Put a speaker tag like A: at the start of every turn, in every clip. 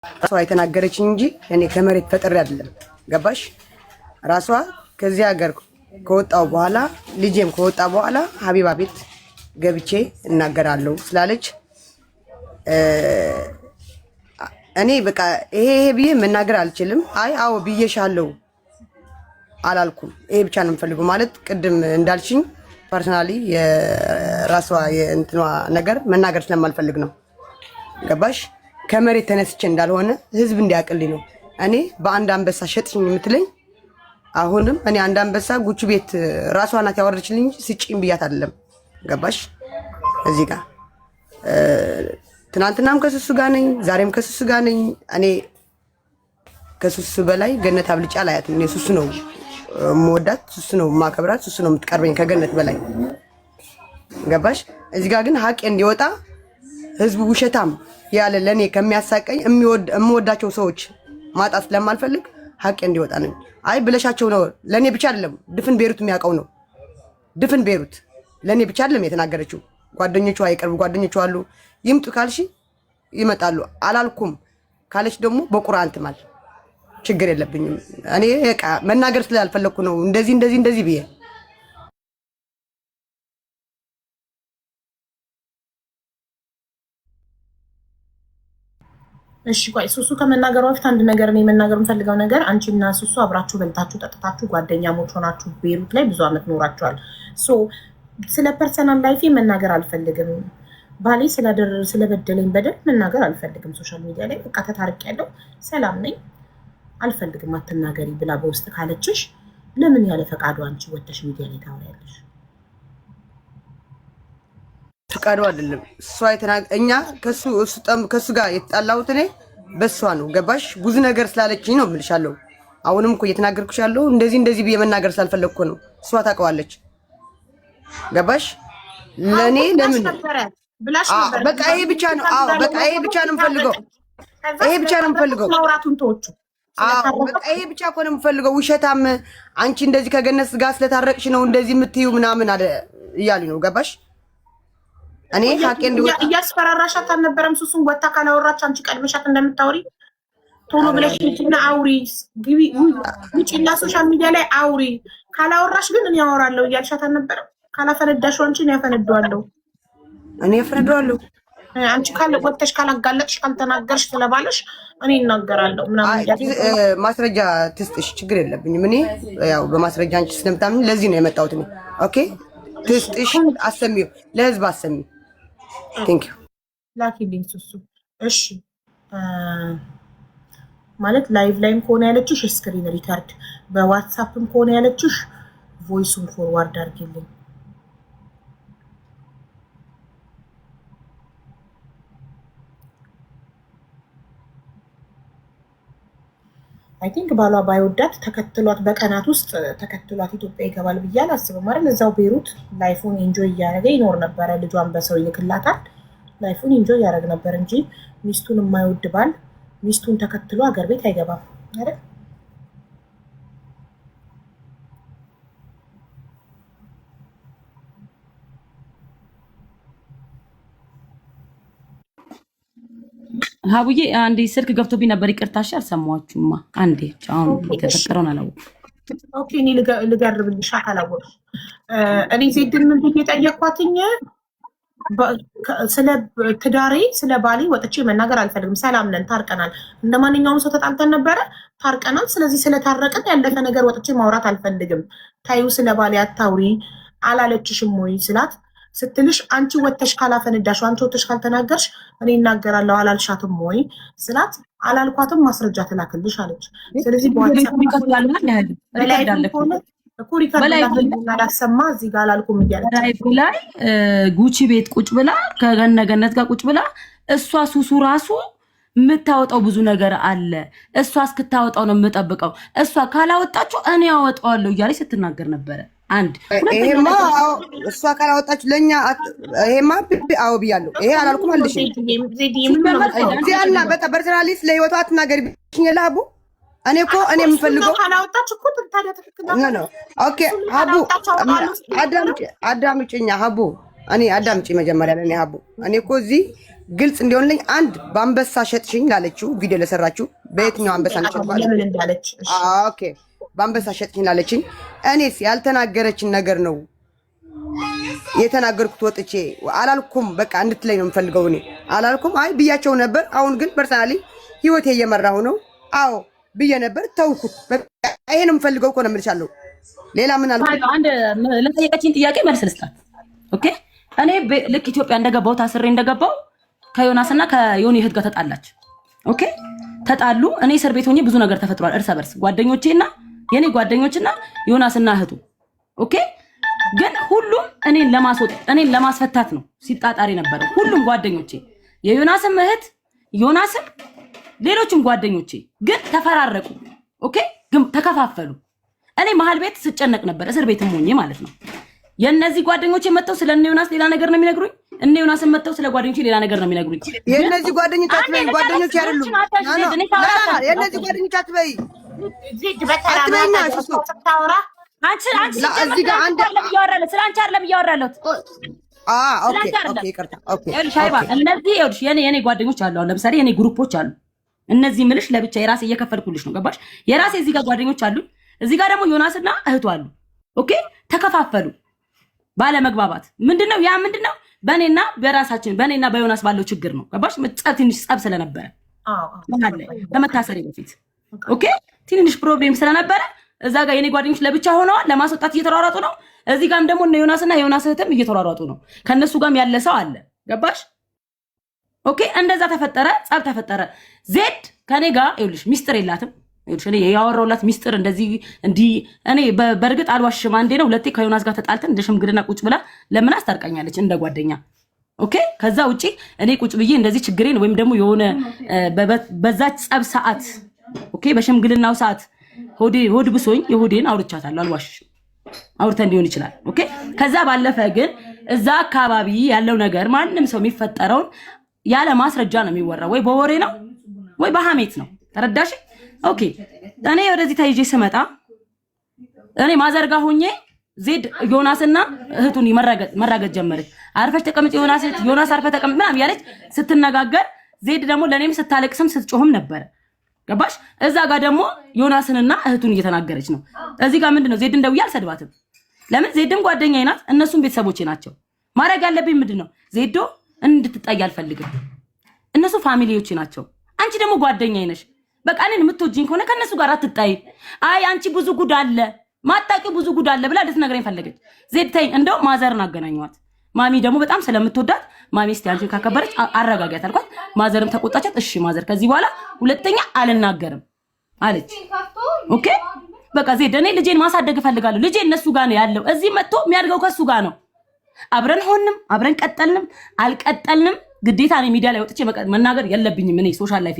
A: ራሷ የተናገረችኝ እንጂ እኔ ከመሬት ፈጥሬ አይደለም። ገባሽ? ራሷ ከዚህ ሀገር ከወጣው በኋላ ልጄም ከወጣ በኋላ ሀቢባ ቤት ገብቼ እናገራለሁ ስላለች እኔ በቃ ይሄ ብዬ መናገር አልችልም። አዎ ብዬሻለሁ አላልኩም። ይሄ ብቻ ነው የምፈልገው ማለት ቅድም እንዳልሽኝ ፐርሰናሊ የራሷ የእንትኗ ነገር መናገር ስለማልፈልግ ነው። ገባሽ? ከመሬት ተነስቼ እንዳልሆነ ህዝብ እንዲያቅልኝ ነው። እኔ በአንድ አንበሳ ሸጥሽኝ የምትለኝ አሁንም እኔ አንድ አንበሳ ጉቹ ቤት ራሷ ናት ያወረችልኝ ስጪኝ ብያት አይደለም። ገባሽ? እዚህ ጋር ትናንትናም ከሱሱ ጋር ነኝ፣ ዛሬም ከሱሱ ጋር ነኝ። እኔ ከሱሱ በላይ ገነት አብልጫ ላያትም። እኔ ሱሱ ነው የምወዳት፣ ሱሱ ነው የማከብራት፣ ሱሱ ነው የምትቀርበኝ ከገነት በላይ። ገባሽ? እዚህ ጋር ግን ሀቅ እንዲወጣ ህዝቡ ውሸታም ያለ ለኔ ከሚያሳቀኝ የምወዳቸው ሰዎች ማጣት ስለማልፈልግ ሀቅ እንዲወጣ ነኝ። አይ ብለሻቸው ነው ለኔ ብቻ አይደለም፣ ድፍን ቤሩት የሚያውቀው ነው። ድፍን ቤሩት ለኔ ብቻ አይደለም የተናገረችው። ጓደኞቿ የቅርብ ጓደኞቿ አሉ። ይምጡ ካልሽ ይመጣሉ። አላልኩም ካለች ደግሞ በቁርአን ትማል። ችግር የለብኝም። እኔ በቃ መናገር ስላልፈለኩ ነው እንደዚህ ብዬ።
B: እሺ ቆይ ሱሱ ከመናገሩ በፊት አንድ ነገር ነው የመናገር የምፈልገው ነገር። አንቺና ሱሱ አብራችሁ በልታችሁ ጠጥታችሁ ጓደኛሞች ሆናችሁ ቤሩት ላይ ብዙ አመት ኖራችኋል። ስለ ፐርሰናል ላይፍ መናገር አልፈልግም። ባሌ ስለበደለኝ በደል መናገር አልፈልግም። ሶሻል ሚዲያ ላይ በቃ ተታርቄያለሁ፣ ሰላም ነኝ፣ አልፈልግም አትናገሪ ብላ በውስጥ ካለችሽ ለምን ያለ ፈቃዱ አንቺ ወጥተሽ ሚዲያ ላይ ታወሪያለሽ?
A: ፈቃዱ አይደለም እሷ እኛ ከሱ ጋር የተጣላሁት እኔ በሷ ነው። ገባሽ? ብዙ ነገር ስላለችኝ ነው የምልሻለሁ። አሁንም እኮ እየተናገርኩሽ ያለው እንደዚህ ብዬ መናገር ስላልፈለግኩ ነው። እሷ ታውቀዋለች። ገባሽ? ለኔ ለምን በቃ ይሄ ብቻ ነው። በቃ ይሄ ብቻ ነው የምፈልገው። ይሄ ብቻ ነው የምፈልገው።
B: ማውራቱን ተወቹ።
A: በቃ ይሄ ብቻ እኮ ነው የምፈልገው። ውሸታም አንቺ እንደዚህ ከገነት ጋር ስለታረቅሽ ነው እንደዚህ የምትዩ ምናምን አለ እያሉ ነው። ገባሽ? እኔ ሀቄ እንዲወጣ
B: እያስፈራራሻት አልነበረም? ሱሱን ወጣ ካላወራች አንቺ ቀድመሻት እንደምታወሪ ቶሎ ብለሽ ልጅና አውሪ ግቢ ውጪና ሶሻል ሚዲያ ላይ አውሪ። ካላወራሽ ግን እኔ አወራለሁ እያልሻት አልነበረም? ካላፈነዳሽው አንቺ ነው ያፈነዳዋለሁ።
A: እኔ ያፈነዳዋለሁ።
B: አንቺ ወጥተሽ ካላጋለጥሽ ካልተናገርሽ ስለባለሽ እኔ እናገራለሁ ምናምን
A: ማስረጃ ትስጥሽ፣ ችግር የለብኝም። እኔ ያው በማስረጃ አንቺ ስለምታምን ለዚህ ነው የመጣሁት እኔ። ኦኬ ትስጥሽ፣ አሰሚው ለህዝብ አሰሚው። ቴንክ ዩ
B: ላኪልኝ ሱሱ። እሺ ማለት ላይቭ ላይም ከሆነ ያለችሽ ስክሪን ሪካርድ፣ በዋትስአፕም ከሆነ ያለችሽ ቮይሱን ፎርዋርድ አድርጊልኝ። አይ ቲንክ ባሏ ባይወዳት ተከትሏት በቀናት ውስጥ ተከትሏት ኢትዮጵያ ይገባል ብዬ አላስብም አይደል? እዛው ቤሩት ላይፉን ኢንጆይ እያደረገ ይኖር ነበረ። ልጇን በሰው ይልክላታል። ላይፉን ኢንጆይ እያደረግ ነበር እንጂ ሚስቱን የማይወድ ባል ሚስቱን ተከትሎ ሀገር ቤት አይገባም አይደል?
C: ሀቡዬ አንዴ ስልክ ገብቶብኝ ነበር፣ ይቅርታሽ አልሰማችሁማ። አንዴ አሁን የተፈጠረውን አላወቅኩም።
B: ኦኬ እኔ ልገርብልሽ አላወቅሽ። እኔ ዜድን ምን ብዬ ጠየኳትኝ? ስለ ትዳሬ ስለ ባሌ ወጥቼ መናገር አልፈልግም። ሰላም ነን፣ ታርቀናል። እንደ ማንኛውም ሰው ተጣልተን ነበረ፣ ታርቀናል። ስለዚህ ስለታረቅን ያለፈ ነገር ወጥቼ ማውራት አልፈልግም። ታዩ ስለ ባሌ አታውሪ አላለችሽም ወይ ስላት ስትልሽ አንቺ ወጥተሽ ካላፈነዳሽ አንቺ ወጥተሽ ካልተናገርሽ እኔ እናገራለሁ አላልሻትም ወይ ስላት አላልኳትም፣ ማስረጃ ትላክልሽ አለች። ስለዚህ ላሰማ እዚህ ጋር አላልኩም እያለች
C: ላይ ጉቺ ቤት ቁጭ ብላ ከገነት ጋር ቁጭ ብላ እሷ ሱሱ ራሱ የምታወጣው ብዙ ነገር አለ። እሷ እስክታወጣው ነው የምጠብቀው። እሷ ካላወጣችሁ እኔ አወጣዋለሁ እያለች ስትናገር ነበረ። አንድ
A: ይሄማ እሷ ካላወጣችሁ ለኛ ይሄማ አዎ ብያለሁ። ይሄ አላልኩም አልሽ ዚያና በቃ ፐርሰናሊስ ለህይወቷ አትናገሪ ብቻ ለአቡ እኔ የምፈልገው
B: ካላወጣችሁ እኮ ታዲያ ትክክል ነው።
A: ኦኬ ሀቡ አዳምጪኛ ሀቡ እኔ አዳምጪ መጀመሪያ ለኔ ሀቡ እኔ እኮ እዚህ ግልጽ እንዲሆንልኝ አንድ በአንበሳ ሸጥሽኝ ላለችው ቪዲዮ ለሰራችሁ በየትኛው አንበሳ ነጭባለ ኦኬ በአንበሳ ሸጥሽኝ ላለችኝ እኔስ ያልተናገረችን ነገር ነው የተናገርኩት ወጥቼ አላልኩም በቃ እንድትለኝ ነው የምፈልገው እኔ አላልኩም አይ ብያቸው ነበር አሁን ግን ፐርሰናሊ ህይወቴ እየመራሁ ነው አዎ ብዬ ነበር ተውኩት በቃ ይሄን ነው የምፈልገው እኮ ነው የምልሻለሁ ሌላ ምን አልኩ
C: አንድ ለጠየቀችኝ ጥያቄ መልስ ልስጣት ኦኬ እኔ ልክ ኢትዮጵያ እንደገባው ታስሬ እንደገባው ከዮናስና ከዮኒ እህት ጋር ተጣላች ኦኬ ተጣሉ እኔ እስር ቤት ሆኜ ብዙ ነገር ተፈጥሯል እርስ በርስ ጓደኞቼና የኔ ጓደኞችና ዮናስና እህቱ ኦኬ ግን ሁሉም እኔን ለማስፈታት ነው ሲጣጣሪ ነበር ሁሉም ጓደኞቼ የዮናስም እህት ዮናስም ሌሎችም ጓደኞቼ ግን ተፈራረቁ ኦኬ ግን ተከፋፈሉ እኔ መሃል ቤት ስጨነቅ ነበር እስር ቤትም ሆኜ ማለት ነው የነዚህ ጓደኞቼ መተው ስለነ ዮናስ ሌላ ነገር ነው የሚነግሩኝ እነ ዮናስ መተው ስለ ጓደኞቼ ሌላ ነገር ነው የሚነግሩኝ
A: የነዚህ ጓደኞች አትበይ ጓደኞች አይደሉም የነዚህ ጓደኞች አትበይ አትበይና እሱ
C: ታወራ አንቺ እዚህ ጋር አንድ ስለ አንቺ አይደለም እያወራለሁ
A: ኦኬ ኦኬ ይቅርታ ኦኬ
C: ሻይባ እነዚህ ይኸውልሽ የኔ ጓደኞች አሉ ለምሳሌ የኔ ግሩፖች አሉ እነዚህ ምልሽ ለብቻ የራሴ እየከፈልኩልሽ ነው ገባሽ የራሴ እዚህ ጋር ጓደኞች አሉ እዚህ ጋር ደግሞ ዮናስና እህቱ አሉ ኦኬ ተከፋፈሉ ባለመግባባት ምንድነው ያ ምንድነው በኔና በራሳችን በኔና በዮናስ ባለው ችግር ነው ገባሽ ትንሽ ጸብ ስለነበረ ከመታሰሪ በፊት ኦኬ ትንሽ ፕሮብሌም ስለነበረ እዛ ጋር የኔ ጓደኞች ለብቻ ሆነዋል ለማስወጣት እየተሯሯጡ ነው እዚህ ጋርም ደግሞ እነ ዮናስና የዮናስ እህትም እየተሯሯጡ ነው ከነሱ ጋርም ያለ ሰው አለ ገባሽ ኦኬ እንደዛ ተፈጠረ ጸብ ተፈጠረ ዜድ ከኔ ጋር ይኸውልሽ ሚስጥር የላትም ይኸውልሽ እኔ ያወራውላት ሚስጥር እንደዚህ እንዲህ እኔ በእርግጥ አልዋሽም አንዴ ነው ሁለቴ ከዮናስ ጋር ተጣልተን እንደ ሽምግልና ቁጭ ብላ ለምን አስታርቃኛለች እንደ ጓደኛ ኦኬ ከዛ ውጪ እኔ ቁጭ ብዬ እንደዚህ ችግሬን ወይም ደግሞ የሆነ በዛች ጸብ ሰዓት ኦኬ በሽምግልናው ሰዓት ሆድ ብሶኝ የሆዴን አውርቻታለሁ አልዋሽም አውርተን ሊሆን ይችላል ኦኬ ከዛ ባለፈ ግን እዛ አካባቢ ያለው ነገር ማንንም ሰው የሚፈጠረውን ያለ ማስረጃ ነው የሚወራው ወይ በወሬ ነው ወይ በሐሜት ነው ተረዳሽ ኦኬ እኔ ወደዚህ ታይጄ ስመጣ እኔ ማዘርጋ ሆኜ ዜድ ዮናስና እህቱን መራገጥ ጀመረች አርፈሽ ተቀመጭ ዮናስ አርፈ ተቀመጥ ምናምን ያለች ስትነጋገር ዜድ ደግሞ ለኔም ስታለቅስም ስትጮህም ነበር ገባሽ እዛ ጋር ደግሞ ዮናስንና እህቱን እየተናገረች ነው እዚህ ጋር ምንድነው ዜድ እንደውያ አልሰድባትም ለምን ዜድም ጓደኛዬ ናት እነሱም ቤተሰቦቼ ናቸው ማድረግ ያለብኝ ምንድነው ዜዶ እንድትጣይ አልፈልግም እነሱ ፋሚሊዎቼ ናቸው አንቺ ደግሞ ጓደኛዬ ነሽ በቃ እኔን የምትወጂኝ ከሆነ ከነሱ ጋር አትጣይ አይ አንቺ ብዙ ጉድ አለ ማጣቂው ብዙ ጉድ አለ ብላ ልትነግረኝ ፈለገች ዜድ ተይ እንደው ማዘርን አገናኘዋት ማሚ ደግሞ በጣም ስለምትወዳት ማሚ እስቲ አንቺ ካከበረች አረጋጋት አልኳት ማዘርም ተቆጣቻት እሺ ማዘር ከዚህ በኋላ ሁለተኛ አልናገርም አለች ኦኬ በቃ ዜድ እኔ ልጄን ማሳደግ እፈልጋለሁ ልጄ እነሱ ጋር ነው ያለው እዚህ መጥቶ የሚያድገው ከሱ ጋር ነው አብረን ሆንም አብረን ቀጠልንም አልቀጠልንም ግዴታ እኔ ሚዲያ ላይ ወጥቼ መናገር የለብኝም እኔ ሶሻል ላይፍ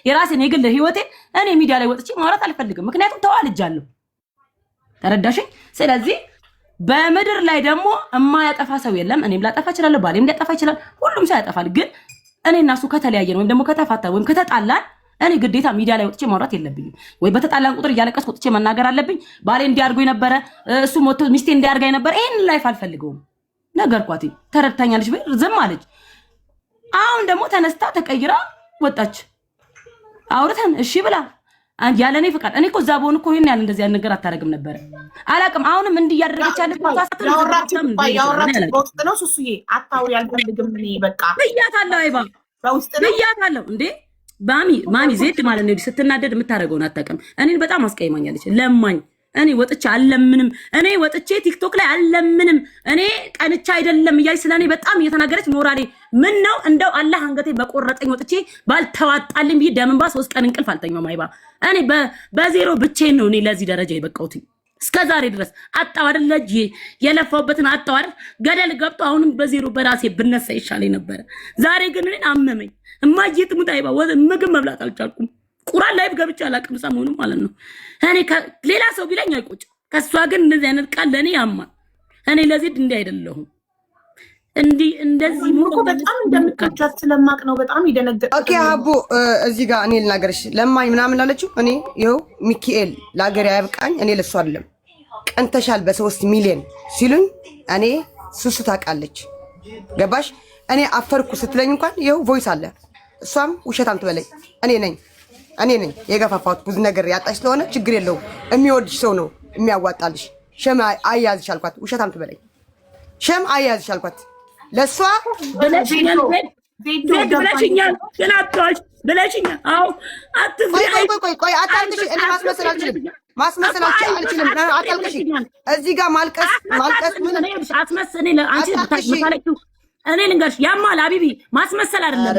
C: የራሴን የግል ህይወቴ እኔ ሚዲያ ላይ ወጥቼ ማውራት አልፈልግም ምክንያቱም ተዋልጃለሁ ተረዳሽኝ ስለዚህ በምድር ላይ ደግሞ የማያጠፋ ሰው የለም እኔም ላጠፋ እችላለሁ ባሌም ሊያጠፋ ይችላል ሁሉም ሰው ያጠፋል ግን እኔ እና እሱ ከተለያየን ወይም ደግሞ ከተፋታ ወይም ከተጣላን እኔ ግዴታ ሚዲያ ላይ ወጥቼ ማውራት የለብኝም ወይ በተጣላን ቁጥር እያለቀስኩ ወጥቼ መናገር አለብኝ ባሌ እንዲያርጎኝ ነበረ እሱ ሞቶ ሚስቴ እንዲያርጋኝ ነበር ይሄን ላይፍ አልፈልገውም ነገርኳት ተረድታኛለች ወይ ዝም አለች አሁን ደግሞ ተነስታ ተቀይራ ወጣች አውርተን እሺ ብላ ያለኔ ፍቃድ እኔ እኮ እዛ በሆን እኮ ይሄን ያለ እንደዚህ ነገር አታረግም ነበር አላቅም አሁንም እንዲያደርገች ያለች
B: በውስጥ ነው ሱሱዬ አታውሪ አልፈልግም እኔ በቃ
C: ብያታለሁ አይባ በውስጥ ነው ብያታለሁ እንዴ ማሚ ዜድ ማለት ነው ስትናደድ የምታረገውን አታውቅም እኔን በጣም አስቀይማኛለች ለማኝ እኔ ወጥቼ አለምንም እኔ ወጥቼ ቲክቶክ ላይ አለምንም እኔ ቀንቻ አይደለም እያለች ስለኔ በጣም እየተናገረች ሞራሌ ምን ነው እንደው አላህ አንገቴ በቆረጠኝ ወጥቼ ባልተዋጣልኝ ብዬ ደምንባ 3 ቀን እንቅልፍ አልተኛም አይባ እኔ በዜሮ ብቻዬን ነው እኔ ለዚህ ደረጃ የበቃሁት እስከዛሬ ድረስ አጣው አይደል ለጂ የለፋውበትን አጣው አይደል ገደል ገብቶ አሁንም በዜሮ በራሴ ብነሳ ይሻለኝ ነበር ዛሬ ግን እኔን አመመኝ እማዬ ትሙት አይባ ምግብ መብላት አልቻልኩም ቁራን ላይ ገብቻ አላቅም ሰሞኑን ማለት ነው እኔ ሌላ ሰው ቢለኝ አይቆጭ ከሷ ግን እንደዚህ አይነት ቃል ለኔ ያማ እኔ ለዜድ እንዲህ አይደለሁም እንደዚህ ሙሉ
B: በጣም እንደምትወጃት ስለማቅ ነው በጣም ይደነገጥ
A: ኦኬ ሀቡ እዚህ ጋር እኔ ልናገርሽ ለማኝ ምናምን አለችው እኔ ይኸው ሚካኤል ለሀገር ያብቃኝ እኔ ለሱ አይደለም ቀንተሻል በ3 ሚሊዮን ሲሉኝ እኔ ሱሱ ታውቃለች። ገባሽ? እኔ አፈርኩ ስትለኝ እንኳን ይኸው ቮይስ አለ። እሷም ውሸታም ትበለኝ፣ እኔ ነኝ የገፋፋሁት። ብዙ ነገር ያጣሽ ስለሆነ ችግር የለውም የሚወድሽ ሰው ነው የሚያዋጣልሽ። ሸም አያዝሽ አልኳት። ውሸታም ትበለኝ፣ ሸም አያዝሽ አልኳት። ለእሷ
C: ብለሽኛል፣ ግን አትዋሽ ብለሽኛል። አዎ አትፍሪ።
A: ቆይ አታልቅሽ። እኔ ማስመሰል አልችልም። አታልቅሽ። እዚህ ጋር ማልቀስ ምን
C: አትመስል። አንቺ ታለቂው እኔ ልንገርሽ፣ ያማል አቢቢ ማስመሰል አይደለም።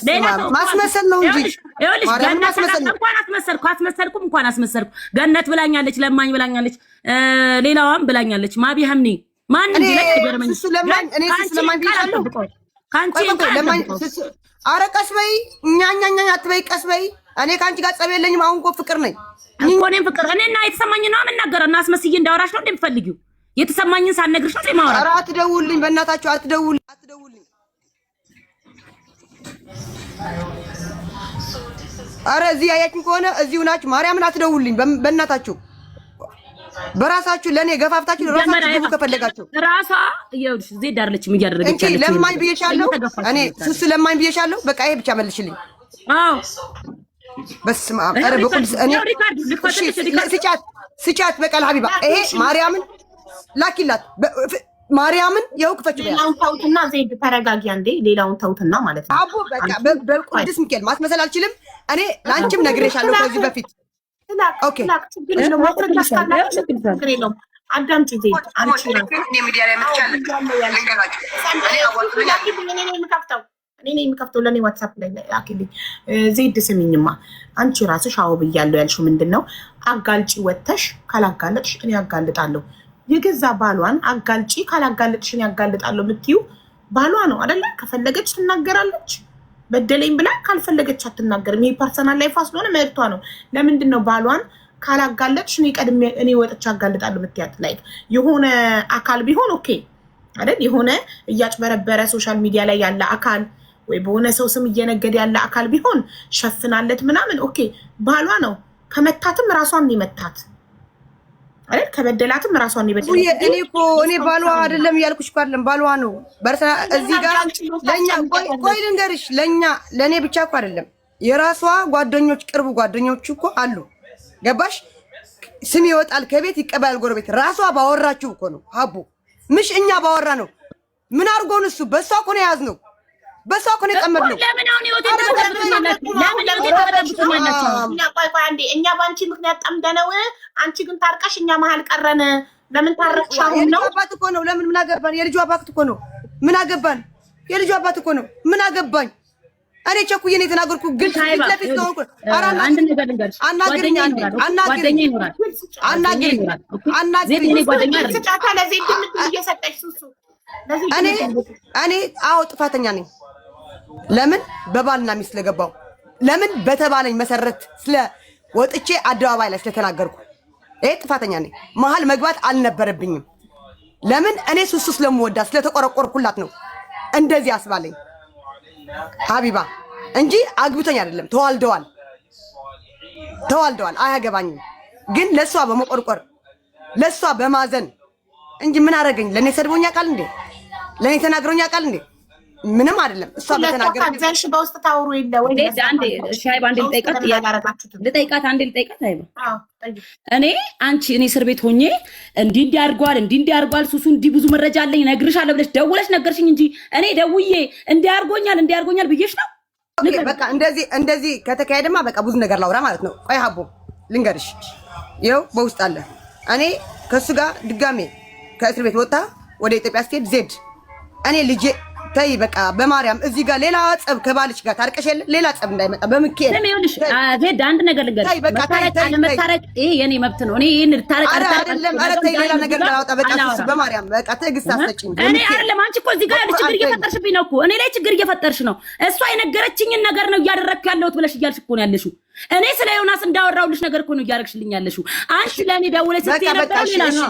C: ሌላ
A: ማስመሰል ነው እንጂ
C: ይኸውልሽ፣ ገነት እንኳን አስመሰልኩ። ገነት ብላኛለች፣ ለማኝ ብላኛለች፣ ሌላዋም ብላኛለች። ማቢ ሀምኒ ማን እንጂ ለገረመኝ
A: እሱ ለማኝ እኔ ስለማኝ ቢያለው
C: ካንቺ
A: ለማኝ ኧረ ቀስ በይ፣ እኛኛኛ አትበይ፣ ቀስ በይ። እኔ ካንቺ ጋር ጸብ የለኝም። አሁን እኮ ፍቅር ነኝ
C: እኮ እኔም ፍቅር እኔና የተሰማኝ ነው የምናገረው። እና አስመስዬ እንዳወራሽ ነው እንደምፈልጊው የተሰማኝን ሳትነግርሽ ነው የማወራው።
A: ኧረ አትደውልኝ፣ በእናታችሁ አትደውልኝ። ኧረ እዚህ ያያችኝ ከሆነ እዚሁ ናችሁ። ማርያምን አትደውልኝ በእናታችሁ። በራሳችሁ ለኔ ገፋፍታችሁ ራሳችሁ ደውሉ ከፈለጋችሁ።
C: ራሷ ይኸውልሽ ዜድ አይደለችም እያደረገች ያለች።
A: ለማኝ ብዬሻለሁ እኔ ሱስ ለማኝ ብዬሻለሁ። በቃ ይሄ ብቻ መልሽልኝ።
C: አዎ
A: በስመ አብ። ኧረ በቁልስ እኔ ስጫት በቃ ለሀቢባ ይሄ ማርያምን ላኪላት። ማርያምን ይኸው ክፈች።
B: ሌላውን ተውትና ዜድ ተረጋጊ አንዴ። ሌላውን ተውትና ማለት ነው።
A: አቦ በቃ በቅዱስ ሚካኤል ማስመሰል አልችልም። እኔ ላንቺም ነግሬሻለሁ ከዚህ በፊት። ኦኬ
B: አዳምጪ ዜድ፣ አንቺ እኔ ነኝ የምከፍተው። ለእኔ ዋትሳፕ ላይ ላኪልኝ። ዜድ ስሚኝማ፣ አንቺ ራስሽ አዎ ብያለሁ ያልሽው ምንድን ነው? አጋልጪ ወተሽ ካላጋለጥሽ እኔ አጋልጣለሁ። የገዛ ባሏን አጋልጪ ካላጋለጥሽ እኔ አጋልጣለሁ የምትይው ባሏ ነው አይደለ? ከፈለገች ትናገራለች በደለኝ ብላ፣ ካልፈለገች አትናገርም። ይሄ ፐርሰናል ላይፏ ስለሆነ መብቷ ነው። ለምንድን ነው ባሏን ካላጋለጥሽ እኔ ወጥቼ አጋልጣለሁ የምትያት? ላይክ የሆነ አካል ቢሆን ኦኬ አይደል? የሆነ እያጭበረበረ ሶሻል ሚዲያ ላይ ያለ አካል ወይ በሆነ ሰው ስም እየነገደ ያለ አካል ቢሆን ሸፍናለት ምናምን ኦኬ። ባሏ ነው። ከመታትም ራሷን ይመታት አይደል? ከበደላትም ራሷን ይበደላት።
A: እኔ ባሏ አይደለም እያልኩሽ እኮ አይደለም፣ ባሏ ነው። እዚህ ጋር ለኛ ቆይ ልንገርሽ፣ ለኔ ብቻ እኮ አይደለም፣ የራሷ ጓደኞች፣ ቅርብ ጓደኞች እኮ አሉ። ገባሽ? ስም ይወጣል ከቤት ይቀበላል ጎረቤት። ራሷ ባወራችሁ እኮ ነው ሀቡ፣ ምሽ እኛ ባወራ ነው። ምን አድርጎን እሱ በሷ እኮ ነው የያዝነው፣ በሷ እኮ ነው የጠመድነው።
C: ለምን አሁን ይወጣ
B: እኛ በአንቺ ምክንያት ጠምደነው፣ አንቺ ግን ታርቀሽ እኛ መሀል ቀረን። ለምን ታረቅሽ? አሁን ነው
A: አባት እኮ ነው። ለምን ምን አገባን? የልጁ አባት እኮ ነው። ምን አገባን? የልጁ አባት እኮ ነው። ምን አገባኝ? እኔ ቸኩዬ ነው የተናገርኩ። ግን ለፊት ነው
C: አንድ ነገር ልንገርሽ፣
A: አናግሪኝ
C: ጓደኛ ይኖራል።
A: እኔ አዎ ጥፋተኛ ነኝ። ለምን በባልና ሚስት ስለገባው፣ ለምን በተባለኝ መሰረት ስለ ወጥቼ አደባባይ ላይ ስለተናገርኩ ይሄ ጥፋተኛ ነኝ። መሀል መግባት አልነበረብኝም። ለምን እኔ ሱሱ ስለምወዳት ስለተቆረቆርኩላት ነው እንደዚህ አስባለኝ ሀቢባ እንጂ አግብቶኝ አይደለም። ተዋልደዋል፣ አያገባኝም። ግን ለሷ በመቆርቆር ለሷ በማዘን እንጂ ምን አደረገኝ? ለኔ ሰድቦኛ ቃል እንዴ? ለኔ ተናግሮኛ ቃል እንዴ? ምንም አይደለም። እሷ በተናገረች
B: በውስጥ ታውሩ የለ ወይ?
C: አንዴ ሻይባ አንዴ ልጠይቃት አይባ እኔ እስር ቤት ሆኜ እንዲህ አድርጓል ሱሱ እንዲህ ብዙ መረጃ አለኝ እነግርሻለሁ ብለሽ ደውለሽ ነገርሽኝ እንጂ እኔ ደውዬ እንዲህ አድርጎኛል ብዬሽ ነው።
A: በቃ እንደዚህ ከተካሄደማ በቃ ብዙ ነገር ላውራ ማለት ነው። ቆይ ሀቦ ልንገርሽ፣ ይኸው በውስጥ አለ። እኔ ከሱ ጋር ድጋሜ ከእስር ቤት ወጣ ወደ ኢትዮጵያ ስትሄድ ዜድ እኔ ልጄ ተይ በቃ በማርያም እዚህ ጋር ሌላ ጸብ ከባልሽ ጋር ታርቀሽ የለ ሌላ ጸብ እንዳይመጣ በምክር
C: ለምን ዜድ አንድ ነገር ልንገርሽ፣ መታረቅ ይሄ የኔ መብት ነው። እኔ ይሄን ልታረቅ
A: አይደለም። ኧረ ተይ ሌላ ነገር እንዳላወጣ በቃ በማርያም በቃ ትዕግስት አስጠጪኝ።
C: እኔ አይደለም አንቺ እኮ እዚህ ጋር ችግር እየፈጠርሽብኝ ነው እኮ እኔ ላይ ችግር እየፈጠርሽ ነው። እሷ የነገረችኝን ነገር ነው እያደረግኩ ያለሁት ብለሽ እያልሽ እኮ ነው ያለሽው። እኔ ስለ ዮናስ እንዳወራሁልሽ ነገር እኮ ነው እያደረግሽልኝ ያለሽው። አንቺ ለኔ ደውለሽ ስትይ ነበር ሌላ ነው።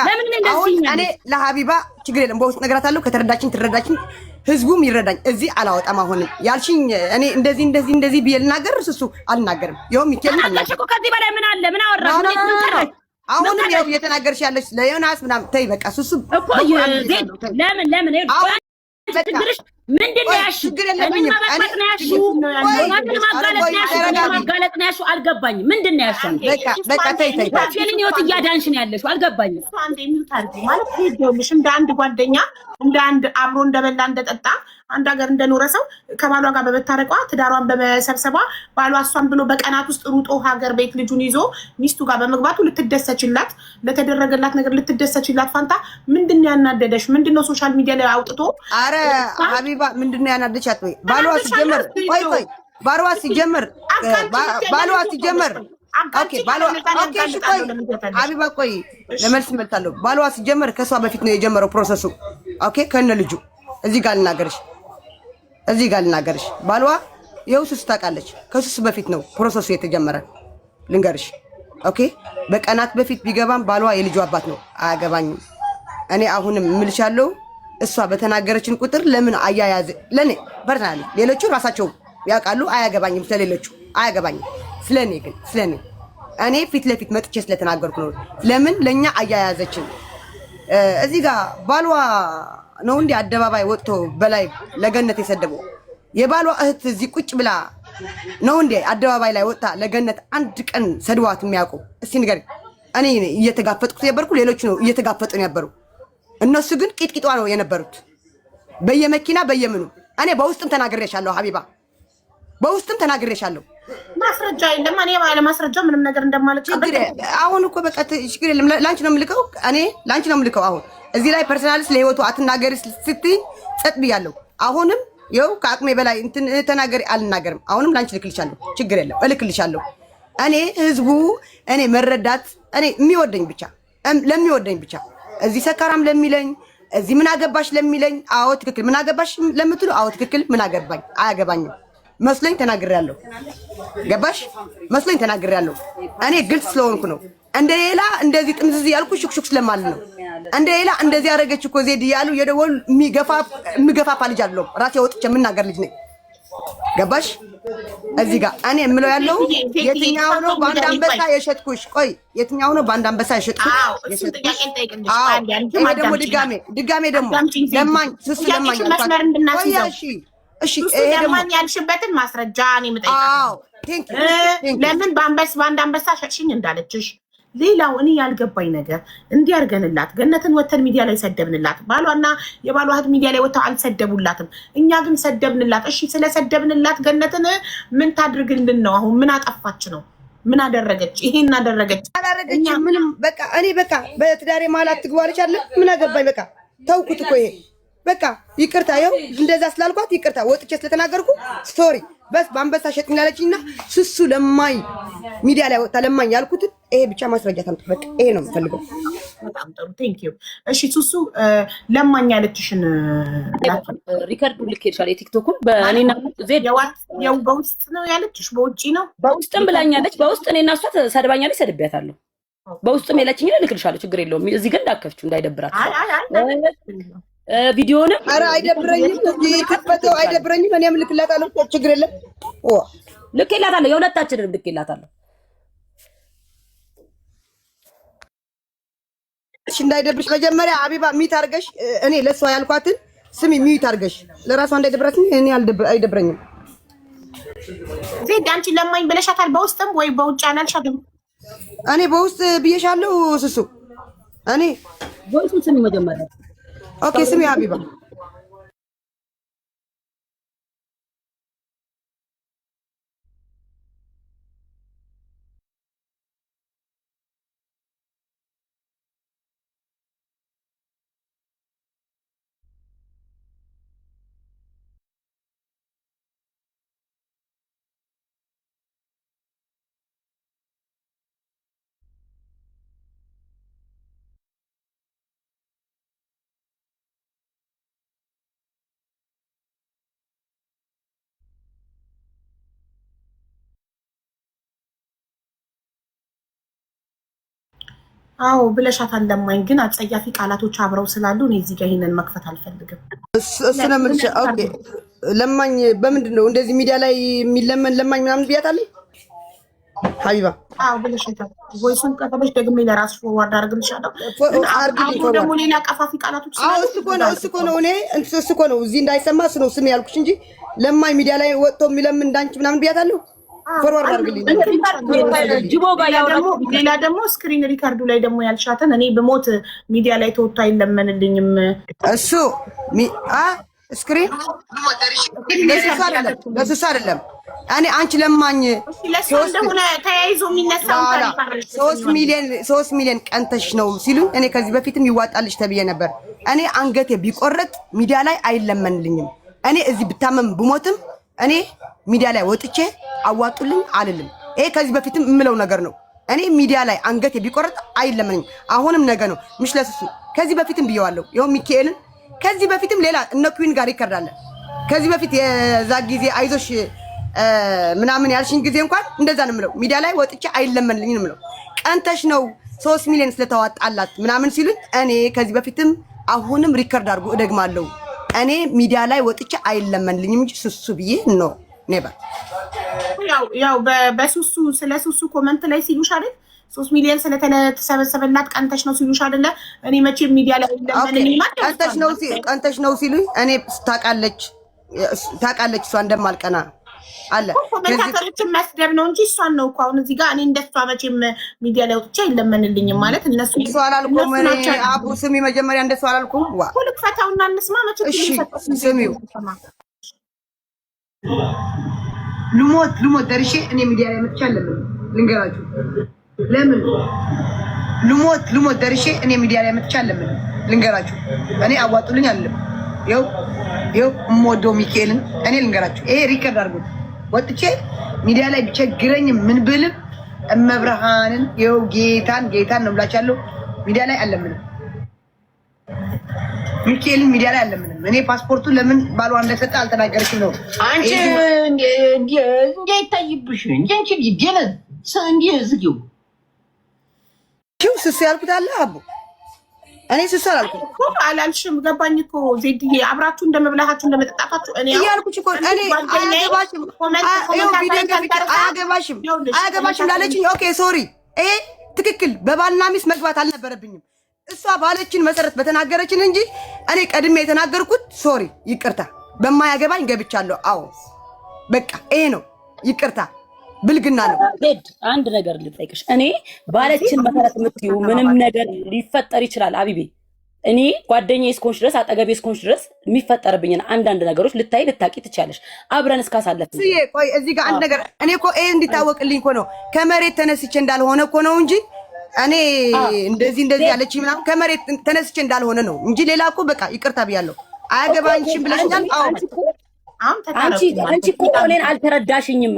C: ለምን እንደዚህ
A: እኔ ለሀቢባ ችግር የለም በውስጥ ነገራታለሁ። ከተረዳችኝ ትረዳችኝ፣ ህዝቡም ይረዳኝ። እዚህ አላወጣም። አሁንም ያልሽኝ እኔ እንደዚህ ብዬ ልናገር እሱ አልናገርም። ይኸው ሚኬል
C: አናገርሽ እኮ ከዚህ በላይ ምን አለ? ምን አወራሽ?
A: አሁንም ያው እየተናገርሽ ያለሽ ለዮናስ ምናምን ተይ በቃ ሱሱ
C: እኮ ለምን ችግርሽ ምንድን ነው? ያልሽው እኔን ማጋለጥ ነው ያልሽው? ማጋለጥ ነው ያልሽው? አልገባኝም። ምንድን ነው ያልሽው?
A: በቃ ተይ
C: ፊልም ህይወት እያዳንሽ ነው ያለሽው። አልገባኝም።
B: አንዴ ሚውት አድርጊ ማለት ሄደውልሽ እንደ አንድ ጓደኛ እንደ አንድ አብሮ እንደበላ እንደጠጣ አንድ ሀገር እንደኖረ ሰው ከባሏ ጋር በመታረቋ ትዳሯን በመሰብሰቧ ባሏ እሷን ብሎ በቀናት ውስጥ ሩጦ ሀገር ቤት ልጁን ይዞ ሚስቱ ጋር በመግባቱ ልትደሰችላት ለተደረገላት ነገር ልትደሰችላት ፋንታ ምንድነው ያናደደሽ? ምንድነው ሶሻል ሚዲያ ላይ አውጥቶ
A: አረ ሀቢባ ምንድነው ያናደደሻት? ወይ ባሏ ሲጀመር ቆይ ባሏ ሲጀመር ኦኬ ባሏ ኦኬ እሺ ቆይ ሀቢባ ቆይ ለመልስ መልታለሁ። ባሏ ሲጀመር ከሷ በፊት ነው የጀመረው ፕሮሰሱ። ኦኬ ከነ ልጁ እዚህ ጋር ልናገርሽ ባሏ ይኸው ሱስ ታውቃለች። ከሱስ በፊት ነው ፕሮሰሱ የተጀመረ ልንገርሽ። ኦኬ በቀናት በፊት ቢገባም ባሏ የልጁ አባት ነው። አያገባኝም። እኔ አሁንም እምልሻለሁ እሷ በተናገረችን ቁጥር ለምን አያያዝ ለኔ ፐርሰናሊ ሌሎቹ ራሳቸው ያውቃሉ። አያገባኝም። ስለሌሎቹ አያገባኝም። ስለኔ እኔ ፊት ለፊት መጥቼ ስለተናገርኩ ነው። ለምን ለኛ አያያዘችን እዚህ ጋር ባሏ ነው እንዴ አደባባይ ወጥቶ በላይ ለገነት የሰደበው? የባሏ እህት እዚህ ቁጭ ብላ ነው እንዴ አደባባይ ላይ ወጥታ ለገነት አንድ ቀን ሰድዋት የሚያውቁ? እስቲ ንገሪኝ። እኔ እየተጋፈጥኩት የነበርኩ ሌሎቹ ነው እየተጋፈጡ የነበሩ። እነሱ ግን ቂጥቂጧ ነው የነበሩት በየመኪና በየምኑ። እኔ በውስጥም ተናግሬሻለሁ ሀቢባ፣ በውስጥም ተናግሬሻለሁ።
B: ማስረጃ የለም። እኔ ባለ ማስረጃ ምንም ነገር እንደማልቀበል
A: አሁን እኮ በቃ ችግር የለም። ላንቺ ነው የምልከው፣ እኔ ላንቺ ነው የምልከው። አሁን እዚህ ላይ ፐርሰናል ስለህይወቱ አትናገሪ ስትይ ጸጥ ብያለሁ። አሁንም ይኸው ከአቅሜ በላይ እንትን ተናገሪ አልናገርም። አሁንም ላንቺ ልክልሻለሁ፣ ችግር የለም እልክልሻለሁ። እኔ ህዝቡ እኔ መረዳት እኔ የሚወደኝ ብቻ ለሚወደኝ ብቻ እዚህ ሰካራም ለሚለኝ እዚህ ምን አገባሽ ለሚለኝ አዎ ትክክል፣ ምን አገባሽ ለምትሉ አዎ ትክክል፣ ምን አገባኝ አያገባኝም መስሎኝ ተናግሬያለሁ። ገባሽ? መስሎኝ ተናግሬያለሁ። እኔ ግልጽ ስለሆንኩ ነው። እንደሌላ እንደዚህ ጥምዝዝ ያልኩ ሹክሹክ ስለማል ነው። እንደሌላ እንደዚህ ያደረገች እኮ ዜድ ያሉ የደወል የሚገፋፋ ልጅ አይደለም። ራሴ ወጥቼ የምናገር ልጅ ነኝ። ገባሽ? እዚህ ጋር እኔ የምለው ያለው የትኛው ነው በአንድ አንበሳ የሸጥኩሽ? ቆይ የትኛው ነው በአንድ አንበሳ የሸጥኩሽ? ይሄ ደግሞ ድጋሜ ደግሞ ለማኝ ስስ ለማኝ
B: እሺ ለማን ያልሽበትን ማስረጃ እኔ የምጠይቃለሁ። ለምን በአንድ አንበሳ ሸጥሽኝ እንዳለችሽ። ሌላው እኔ ያልገባኝ ነገር እንዲህ አድርገንላት ገነትን ወተን ሚዲያ ላይ ሰደብንላት። ባሏና የባሏ እህት ሚዲያ ላይ ወተው አልሰደቡላትም። እኛ ግን ሰደብንላት። እሺ ስለሰደብንላት ገነትን ምን ታድርግልን ነው? አሁን ምን አጠፋች ነው? ምን አደረገች? ይሄን አደረገች
A: አላደረገች ምንም። በቃ እኔ በቃ በትዳሬ መሀል አትግባለች አለ። ምን አገባኝ? በቃ ተውኩት እኮ ይሄ በቃ ይቅርታ። ይኸው እንደዛ ስላልኳት ይቅርታ ወጥቼ ስለተናገርኩ ሶሪ። በስ በአንበሳ ሸጥኝ ያለችኝና ሱሱ ለማኝ ሚዲያ ላይ ወጣ ለማኝ ያልኩት ይሄ ብቻ ማስረጃ ታምጡ። በቃ ይሄ ነው የምፈልገው።
B: በጣም ጥሩ ቴንክ ዩ። እሺ ሱሱ ለማኝ ያለችሽን
C: ሪከርዱ ልኬልሻለሁ። የቲክቶኩን በእኔና ዜድ
B: ያው በውስጥ ነው ያለችሽ? በውጪ ነው?
C: በውስጥም ብላኛለች። በውስጥ እኔና እሷ ሰድባኛለች፣ ሰድቤያታለሁ። በውስጥም የለችኝ ልክልሻለሁ። ችግር የለውም። እዚህ ግን እንዳከፍችው እንዳይደብራት ቪዲዮንም
A: ኧረ አይደብረኝም። ከፈተው አይደብረኝም። እኔም ልክላታለሁ። ችግር የለም።
C: ልክላታለሁ። የሁለታችንንም ልክላታለሁ።
A: እሺ እንዳይደብርሽ መጀመሪያ አቢባ ሚት አድርገሽ እኔ ለሷ ያልኳትን ስሚ ሚት አድርገሽ ለራሷ እንዳይደብራት እኔ አይደብረኝም።
B: ዜድ አንቺ ለማኝ ብለሻታል በውስጥም ወይ በውጭ አላልሻትም?
A: እኔ በውስጥ ብዬሻለሁ ሱሱ። እኔ
C: በውስጥ ስሚ መጀመሪያ
A: ኦኬ ስሚ ሀቢባ
B: አዎ ብለሻታል። ለማኝ ግን አጸያፊ ቃላቶች አብረው ስላሉ እኔ እዚህ ጋር ይሄንን መክፈት አልፈልግም።
A: እሱ ነው የምልሽ። ኦኬ ለማኝ በምንድን ነው እንደዚህ ሚዲያ ላይ የሚለመን ለማኝ ምናምን ብያታለሁ? ሀቢባ
B: አዎ ብለሽታል። ቮይሱን ቀጥለሽ ደግሜ ለራስሽ ፎርዋርድ አድርግልሻለሁ። አሁን ደግሞ ሌላ ቀፋፊ ቃላቶች
A: አዎ እሱ እኮ ነው እኔ እሱ እኮ ነው እዚህ እንዳይሰማ እሱ ነው ስም ያልኩሽ እንጂ ለማይ ሚዲያ ላይ ወጥቶ የሚለምን እንዳንቺ ምናምን ብያታለሁ። ፎርዋርድ አድርግልኝ።
B: ሌላ ደግሞ ስክሪን ሪካርዱ ላይ ደግሞ ያልሻትን እኔ በሞት ሚዲያ ላይ ተወጥቶ አይለመንልኝም
A: እሱ ስክሪን ለሱ አይደለም። እኔ አንቺ ለማኝ
B: እንደሆነ ተያይዞ የሚነሳው
A: 3 ሚሊዮን ቀንተሽ ነው ሲሉኝ እኔ ከዚህ በፊትም ይዋጣልሽ ተብዬ ነበር። እኔ አንገቴ ቢቆረጥ ሚዲያ ላይ አይለመንልኝም። እኔ እዚህ ብታመም ብሞትም እኔ ሚዲያ ላይ ወጥቼ አዋጡልኝ አልልም። ይሄ ከዚህ በፊትም የምለው ነገር ነው። እኔ ሚዲያ ላይ አንገቴ ቢቆረጥ አይለመንልኝም። አሁንም ነገ ነው ምሽለስሱ ከዚህ በፊትም ብየዋለሁ። ይኸው ሚካኤልን ከዚህ በፊትም ሌላ እነ ኩዊን ጋር ይከርዳል። ከዚህ በፊት የዛ ጊዜ አይዞሽ ምናምን ያልሽኝ ጊዜ እንኳን እንደዛ ነው የምለው። ሚዲያ ላይ ወጥቼ አይለመንልኝም ነው የምለው። ቀንተሽ ነው 3 ሚሊዮን ስለተዋጣላት ምናምን ሲሉኝ እኔ ከዚህ በፊትም አሁንም ሪከርድ አድርጎ እደግማለሁ። እኔ ሚዲያ ላይ ወጥቼ አይለመንልኝም እንጂ ሱሱ ብዬ ነው ኔቨር።
B: ያው በሱሱ ስለ ሱሱ ኮመንት ላይ ሲሉሽ አይደል 3 ሚሊዮን ስለተሰበሰበላት ቀንተሽ ነው ሲሉሽ አይደለ? እኔ መቼም ሚዲያ ላይ ለምን
A: ቀንተሽ ነው ሲሉኝ እኔ ታውቃለች እሷ እንደማልቀና አለ።
B: ኮሜንታተሮችን መስደብ ነው እንጂ እሷን ነው እኮ አሁን እዚህ ጋር እኔ እንደሷ መቼም ሚዲያ ላይ ወጥቼ አይለመንልኝም ማለት እነሱ
A: እሷ አላልኩም። እኔ አቡ ስሚ መጀመሪያ እንደሷ አላልኩም። ዋ
B: ሁሉ ፈታውና እንስማ መቼም
A: እሺ ስሚው ልሞት ደርሼ እኔ ሚዲያ ላይ መጥቻ አለምን ልንገራችሁ ለምን ልሞት ደርሼ እኔ ሚዲያ ላይ መጥቻ አለምን ልንገራችሁ። እኔ አዋጡልኝ አለም ይኸው እምወደው ሚካኤልን እኔ ልንገራችሁ። ይሄ ሪከርድ አድርጉት። ወጥቼ ሚዲያ ላይ ቢቸግረኝ ምን ብልም እመብርሃንን ይኸው ጌታን ነው ብላችኋለሁ። ሚዲያ ላይ አለምንም ሚካኤልን ሚዲያ ላይ አለምንም። እኔ ፓስፖርቱ ለምን ባሏ እንደሰጠ አልተናገረችም ነው
D: አንቺ እንዳይታይብሽ እንጂ አንቺ ዲደለ እንዴ ዝጊው
A: ስሱ ያልኩት አለ አቡ እኔ ስሱ
B: አላልሽም። ገባኝ እኮ ዜድዬ አብራችሁ እንደመብላታችሁ እንደመጠጣታችሁ እኔ
A: ያልኩሽ እኮ እኔ አያገባሽም ላለችኝ ኦኬ ሶሪ። ይሄ ትክክል በባልና ሚስት መግባት አልነበረብኝም። እሷ ባለችን መሰረት በተናገረችን እንጂ እኔ ቀድሜ የተናገርኩት ሶሪ ይቅርታ በማያገባኝ ገብቻለሁ። አዎ በቃ ይሄ ነው ይቅርታ ብልግና ነው።
C: አንድ ነገር ልጠይቅሽ። እኔ ባለችን መሰረት የምትይው ምንም ነገር ሊፈጠር ይችላል አቢቤ። እኔ ጓደኛዬ እስኮንሽ ድረስ አጠገቤ እስኮንሽ ድረስ የሚፈጠርብኝን አንዳንድ ነገሮች ልታቂ ትቻለሽ አብረን እስካሳለፍን።
A: ቆይ እዚህ ጋር አንድ ነገር እኔ እኮ ይሄ እንዲታወቅልኝ እኮ ነው ከመሬት ተነስቼ እንዳልሆነ እኮ ነው እንጂ እኔ እንደዚህ ያለች ምናምን ከመሬት ተነስቼ እንዳልሆነ ነው እንጂ ሌላ እኮ በቃ ይቅርታ ብያለሁ። አያገባኝም ብለሽኛል።
C: አንቺ እኮ እኔን አልተረዳሽኝም።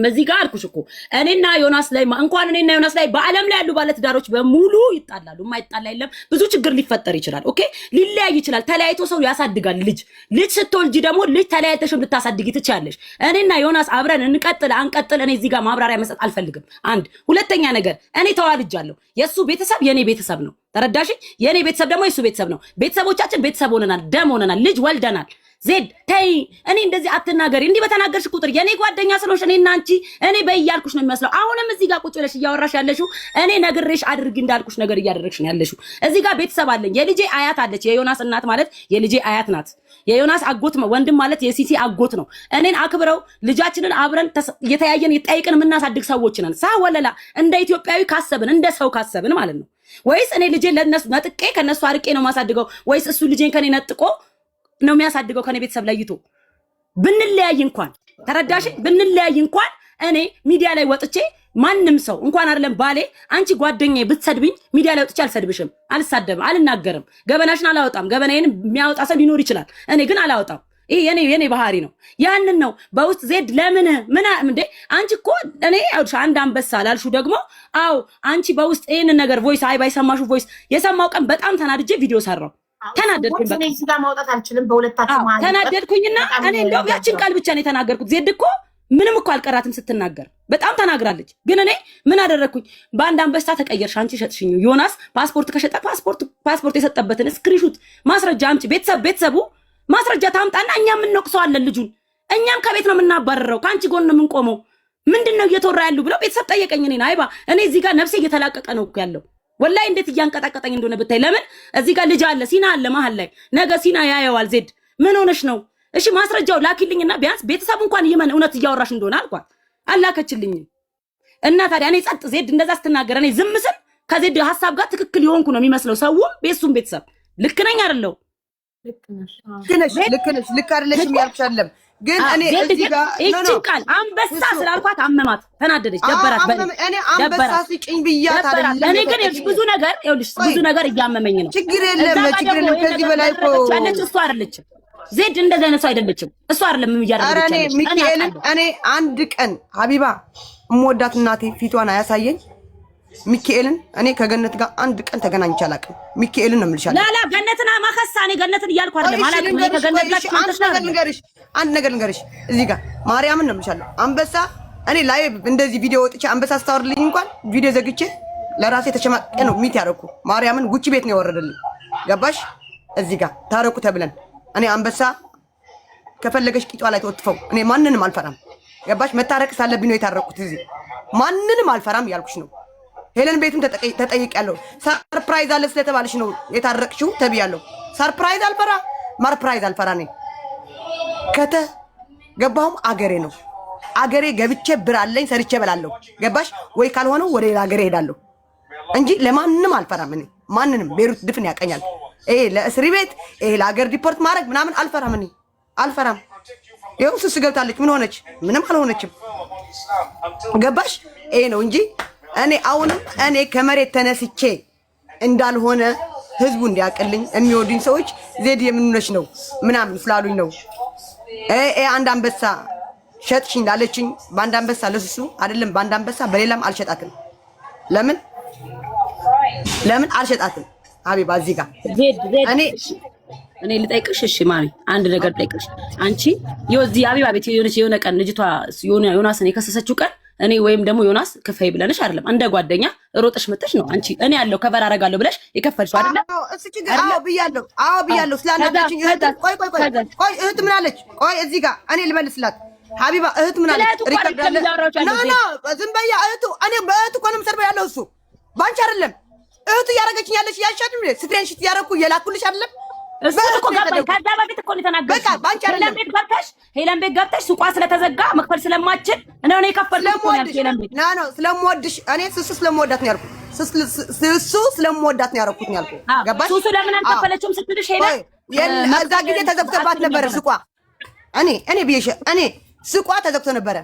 C: እዚህ ጋር አልኩሽ እኮ እኔና ዮናስ ላይ እንኳን እኔና ዮናስ ላይ በዓለም ላይ ያሉ ባለትዳሮች በሙሉ ይጣላሉ። የማይጣላ የለም። ብዙ ችግር ሊፈጠር ይችላል። ኦኬ ሊለያይ ይችላል። ተለያይቶ ሰው ያሳድጋል። ልጅ ስትወልጂ ደግሞ ልጅ ተለያይተሽም ልታሳድጊ ትችያለሽ። እኔና ዮናስ አብረን እንቀጥል አንቀጥል እኔ እዚህ ጋር ማብራሪያ መስጠት አልፈልግም። አንድ ሁለተኛ ነገር እኔ ተዋልጃለሁ። የሱ ቤተሰብ የኔ ቤተሰብ ነው። ተረዳሽኝ? የኔ ቤተሰብ ደግሞ የሱ ቤተሰብ ነው። ቤተሰቦቻችን ቤተሰብ ሆነናል። ደም ሆነናል። ልጅ ወልደናል። ዜድ ተይ፣ እኔ እንደዚህ አትናገሪ። እንዲህ በተናገርሽ ቁጥር የኔ ጓደኛ ስለሆንሽ እኔና አንቺ እኔ በእያልኩሽ ነው የሚመስለው። አሁንም እዚህ ጋር ቁጭ ብለሽ እያወራሽ ያለሽው እኔ ነግሬሽ አድርጊ እንዳልኩሽ ነገር እያደረግሽ ነው ያለሽው። እዚህ ጋር ቤተሰብ አለኝ። የልጄ አያት አለች። የዮናስ እናት ማለት የልጄ አያት ናት። የዮናስ አጎት ወንድም ማለት የሲሲ አጎት ነው። እኔን አክብረው ልጃችንን አብረን የተያየን የጠይቅን የምናሳድግ ሰዎች ነን። ሳወለላ እንደ ኢትዮጵያዊ ካሰብን እንደ ሰው ካሰብን ማለት ነው። ወይስ እኔ ልጄን ለነሱ ነጥቄ ከነሱ አርቄ ነው ማሳድገው? ወይስ እሱ ልጄን ከኔ ነጥቆ ነው የሚያሳድገው? ከኔ ቤተሰብ ለይቶ ብንለያይ እንኳን ተረዳሽ? ብንለያይ እንኳን እኔ ሚዲያ ላይ ወጥቼ ማንም ሰው እንኳን አይደለም ባሌ አንቺ ጓደኛዬ ብትሰድብኝ ሚዲያ ላይ ወጥቼ አልሰድብሽም፣ አልሳደብም፣ አልናገርም። ገበናሽን አላወጣም። ገበናዬን የሚያወጣ ሰው ሊኖር ይችላል። እኔ ግን አላወጣም። ይሄ የኔ ባህሪ ነው። ያንን ነው በውስጥ ዜድ ለምን እንዴ አንቺ እኮ እኔ አንድ አንበሳ ላልሹ ደግሞ አው አንቺ በውስጥ ይሄንን ነገር ቮይስ ባይሰማሹ ቮይስ የሰማው ቀን በጣም ተናድጄ ቪዲዮ ሰራው። ተናደድኩኝ። በቃ
B: እዚህ ጋር ማውጣት አልችልም። በሁለታችሁ ማለት
C: ተናደድኩኝና እኔ እንደው ያችን ቃል ብቻ ነው የተናገርኩት። ዜድ እኮ ምንም እኮ አልቀራትም ስትናገር በጣም ተናግራለች። ግን እኔ ምን አደረግኩኝ? በአንድ አንበሳ ተቀየርሽ አንቺ ሸጥሽኝ። ዮናስ ፓስፖርት ከሸጠ ፓስፖርት የሰጠበትን ስክሪንሾት ማስረጃ አምጪ። ቤተሰቡ ማስረጃ ታምጣና እኛም እንወቅሰዋለን ልጁን። እኛም ከቤት ነው የምናባረረው። ከአንቺ ጎን ነው የምንቆመው። ምንድነው እየተወራ ያለው ብለው ቤተሰብ ጠየቀኝ። እኔ አይባ እኔ እዚህ ጋር ነፍሴ እየተላቀቀ ነው ያለው ወላሂ እንዴት እያንቀጣቀጠኝ እንደሆነ ብታይ። ለምን እዚህ ጋር ልጅ አለ ሲና አለ መሀል ላይ ነገ ሲና ያየዋል። ዜድ ምን ሆነሽ ነው? እሺ ማስረጃው ላኪልኝና ቢያንስ ቤተሰብ እንኳን ይመን እውነት እያወራሽ እንደሆነ አልኳት። አላከችልኝም። እና ታዲያ እኔ ጸጥ ዜድ እንደዛ ስትናገር እኔ ዝም ስል ከዜድ ሐሳብ ጋር ትክክል ይሆንኩ ነው የሚመስለው ሰውም ቤሱም ቤተሰብ ልክ ነኝ አይደለው?
A: ልክ ነሽ ልክ አይደለሽም ያልኩሽ አይደለም። ግን እኔ እዚህ ጋር
C: እቺ ቃል አንበሳ ስላልኳት አመማት፣ ተናደደች፣ ደበራት።
A: እኔ አንበሳ ስጭኝ ብያት አይደለም።
C: እኔ ግን ብዙ ነገር እያመመኝ ነው።
A: ችግር የለም ችግር የለም። ከዚህ በላይ እኮ
C: ያለች እሷ አይደለችም ዜድ፣ እንደዛ አይነት ሰው አይደለችም እሷ አይደለም እያደረገች ያለች።
A: ሚካኤልን እኔ አንድ ቀን ሀቢባ እምወዳት እናቴ ፊቷን አያሳየኝ። ሚካኤልን እኔ ከገነት ጋር አንድ ቀን ተገናኝቼ አላውቅም። ሚካኤልን ነው የምልሻለሁ።
C: ላላ ገነትን ማከሳ እኔ ገነትን እያልኩ አይደለም ማለት ነው። ከገነት ጋር
A: አንድ ነገር ልንገርሽ እዚህ ጋር ማርያምን ነው የምልሻለሁ። አንበሳ እኔ ላይ እንደዚህ ቪዲዮ ወጥቼ አንበሳ ስታወርልኝ እንኳን ቪዲዮ ዘግቼ ለራሴ ተሸማቀ ነው ሚት ያደረኩ። ማርያምን ጉቺ ቤት ነው ያወረደልኝ። ገባሽ? እዚህ ጋር ታረቁ ተብለን እኔ አንበሳ ከፈለገሽ ቂጧ ላይ ተወጥፈው እኔ ማንንም አልፈራም። ገባሽ? መታረቅ ሳለብኝ ነው የታረቁት። እዚህ ማንንም አልፈራም ያልኩሽ ነው። ሄለን ቤቱን ተጠይቄያለሁ። ሰርፕራይዝ አለ ስለተባለሽ ነው የታረቅሽው ተብያለሁ። ሰርፕራይዝ አልፈራ ማርፕራይዝ አልፈራ ነኝ። ገባሁም አገሬ ነው። አገሬ ገብቼ ብር አለኝ ሰርቼ በላለሁ። ገባሽ ወይ? ካልሆነ ወደ ሌላ አገሬ ሄዳለሁ እንጂ ለማንንም አልፈራም። እኔ ማንንም ቤሩት ድፍን ያቀኛል። ይሄ ለእስር ቤት ይሄ ለአገር ዲፖርት ማድረግ ምናምን አልፈራም። እኔ አልፈራም። ይኸው ስስ ገብታለች። ምን ሆነች? ምንም አልሆነችም። ገባሽ? ይሄ ነው እንጂ እኔ አሁንም እኔ ከመሬት ተነስቼ እንዳልሆነ ህዝቡ እንዲያቀልኝ የሚወዱኝ ሰዎች ዜድ የምንነሽ ነው ምናምን ስላሉኝ ነው። አንድ አንበሳ ሸጥሽ እንዳለችኝ በአንድ አንበሳ ለሱሱ አይደለም በአንድ አንበሳ በሌላም አልሸጣትም። ለምን አልሸጣትም? ሀቢባ እዚህ ጋር እኔ ልጠይቅሽ። እሺ ማሚ አንድ ነገር ልጠይቅሽ። አንቺ የዚህ ሀቢባ ቤት የሆነ ቀን ልጅቷ ዮናስን የከሰሰችው ቀን እኔ ወይም ደግሞ ዮናስ ክፈይ ብለንሽ አይደለም፣ እንደ ጓደኛ ሮጠሽ መጥተሽ ነው አንቺ እኔ ያለው ከበር አደርጋለሁ ብለሽ የከፈልሽው አይደለም? አዎ ብያለሁ። ስላናደችኝ እህት ምን አለች? ቆይ እዚህ ጋር እኔ ልመልስላት። ሀቢባ እህት ምን አለች? ሪከርድ አለ። ዝም በያ እህቱ እኔ በእህቱ እኮ ነው የምሰርበው ያለው እሱ ባንቺ አይደለም። እህቱ እያደረገችኝ ያለች ያሻድም ስክሪንሺት እያደረኩ የላኩልሽ አይደለም?
C: እሱ እኮ ገባኝ። ከዛ በፊት እኮ ነው የተናገርኩት። በቃ ባንቺ አይደለም። ሄለን ቤት ገብተሽ ሱቋ ስለተዘጋ መክፈል ስለማችል እኔ ነው የከፈልኩት እኮ ያልኩት። ሄለን ቤት ና ስለምወድሽ እኔ ስሱ ስለምወዳት ነው ያልኩት። ስሱ ስለምወዳት ነው ያልኩት ነው ያልኩት። ገባሽ? ስሱ ለምን አልከፈለችም ስትልሽ ሄለን
A: እዛ ጊዜ ተዘግቶባት ነበረ ሱቋ። እኔ ብዬሽ እኔ ሱቋ ተዘግቶ ነበረ።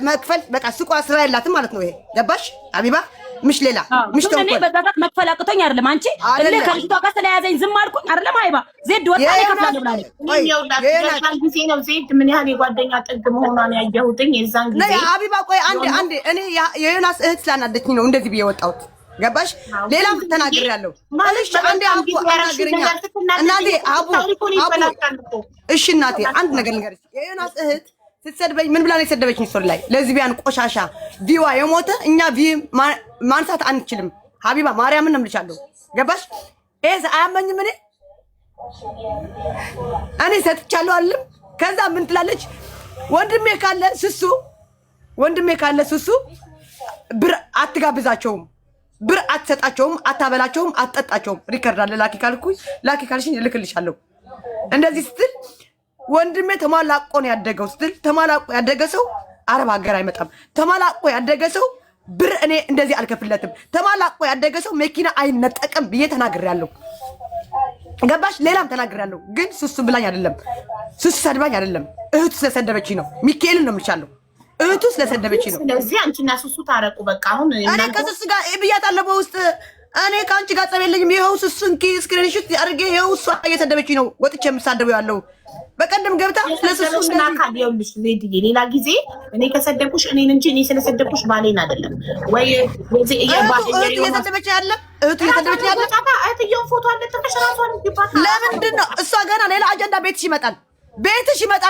A: መክፈል በቃ ሱቋ ስራ የላትም ማለት ነው። ይሄ ገባሽ ሀቢባ? ምሽ ሌላ ምሽ ተንኮል
C: እኔ በዛት መክፈል አቅቶኝ አይደለም። አንቺ እለ ከልጅቷ ጋር ስለያዘኝ ዝም አልኩኝ አይደለም? አይባ ዜድ ወጣ ይከፍላል ብላለች።
B: የዛን ጊዜ ነው ዜድ ምን ያህል የጓደኛ ጥግ መሆኗን ያየሁትኝ የዛን ጊዜ።
A: ሀቢባ ቆይ አንዴ እኔ የዮናስ እህት ስላናደችኝ ነው እንደዚህ ብዬ ወጣሁት። ገባሽ? ሌላም ተናግሬያለሁ። እሺ አንዴ አቡ አናግረኛ እናቴ አቡ እሺ እናቴ አንድ ነገር ልንገርሽ። የዮናስ እህት ስትሰድበኝ ምን ብላ ነው የሰደበችኝ? ሶል ላይ ለዝቢያን ቆሻሻ ቪዋ የሞተ እኛ ቪ ማንሳት አንችልም። ሀቢባ ማርያምን ነው የምልሻለሁ። ገባሽ? ኤስ አያመኝም። እኔ ሰጥቻለሁ አለም። ከዛ ምን ትላለች? ወንድሜ ካለ ስሱ ብር አትጋብዛቸውም፣ ብር አትሰጣቸውም፣ አታበላቸውም፣ አትጠጣቸውም። ሪከርድ አለ። ላኪ ካልሽኝ እልክልሻለሁ። እንደዚህ ስትል ወንድሜ ተማላቆ ነው ያደገው ስትል ተማላቆ ያደገ ሰው አረብ ሀገር አይመጣም። ተማላቆ ያደገ ሰው ብር እኔ እንደዚህ አልከፍለትም። ተማላቆ ያደገ ሰው መኪና አይነጠቅም ብዬ ተናግሬያለሁ። ገባሽ? ሌላም ተናግሬያለሁ። ግን ሱሱ ብላኝ አይደለም፣ ሱሱ ሰድባኝ አይደለም። እህቱ ስለሰደበች ነው። ሚካኤልን ነው የምልሻለሁ። እህቱ ስለሰደበች ነው።
B: ስለዚህ አንቺና ሱሱ ታረቁ በቃ። አሁን
A: እኔ ከሱሱ ጋር ብያታለሁ በውስጥ እኔ ከአንቺ ጋር ጸብ የለኝም። ይኸው ሱሱን ስክሪንሾት አድርጌ ይኸው እሷ እየሰደበች ነው ወጥቼ የምሳደበው ያለው። በቀደም ገብታ
B: ስለሱሱና ካዲዮልሽ ዜድዬ ሌላ ጊዜ እኔ ከሰደብኩሽ እኔን እንጂ እኔ ስለሰደብኩሽ ባሌን አይደለም ወይ እዚህ
A: እየሰደበች ያለ እህቱ እየሰደበች ያለ
B: እህትየውን ፎቶ አለጥፈሽ ራሷን ይባታ።
A: ለምንድን ነው እሷ ገና ሌላ አጀንዳ ቤትሽ ይመጣል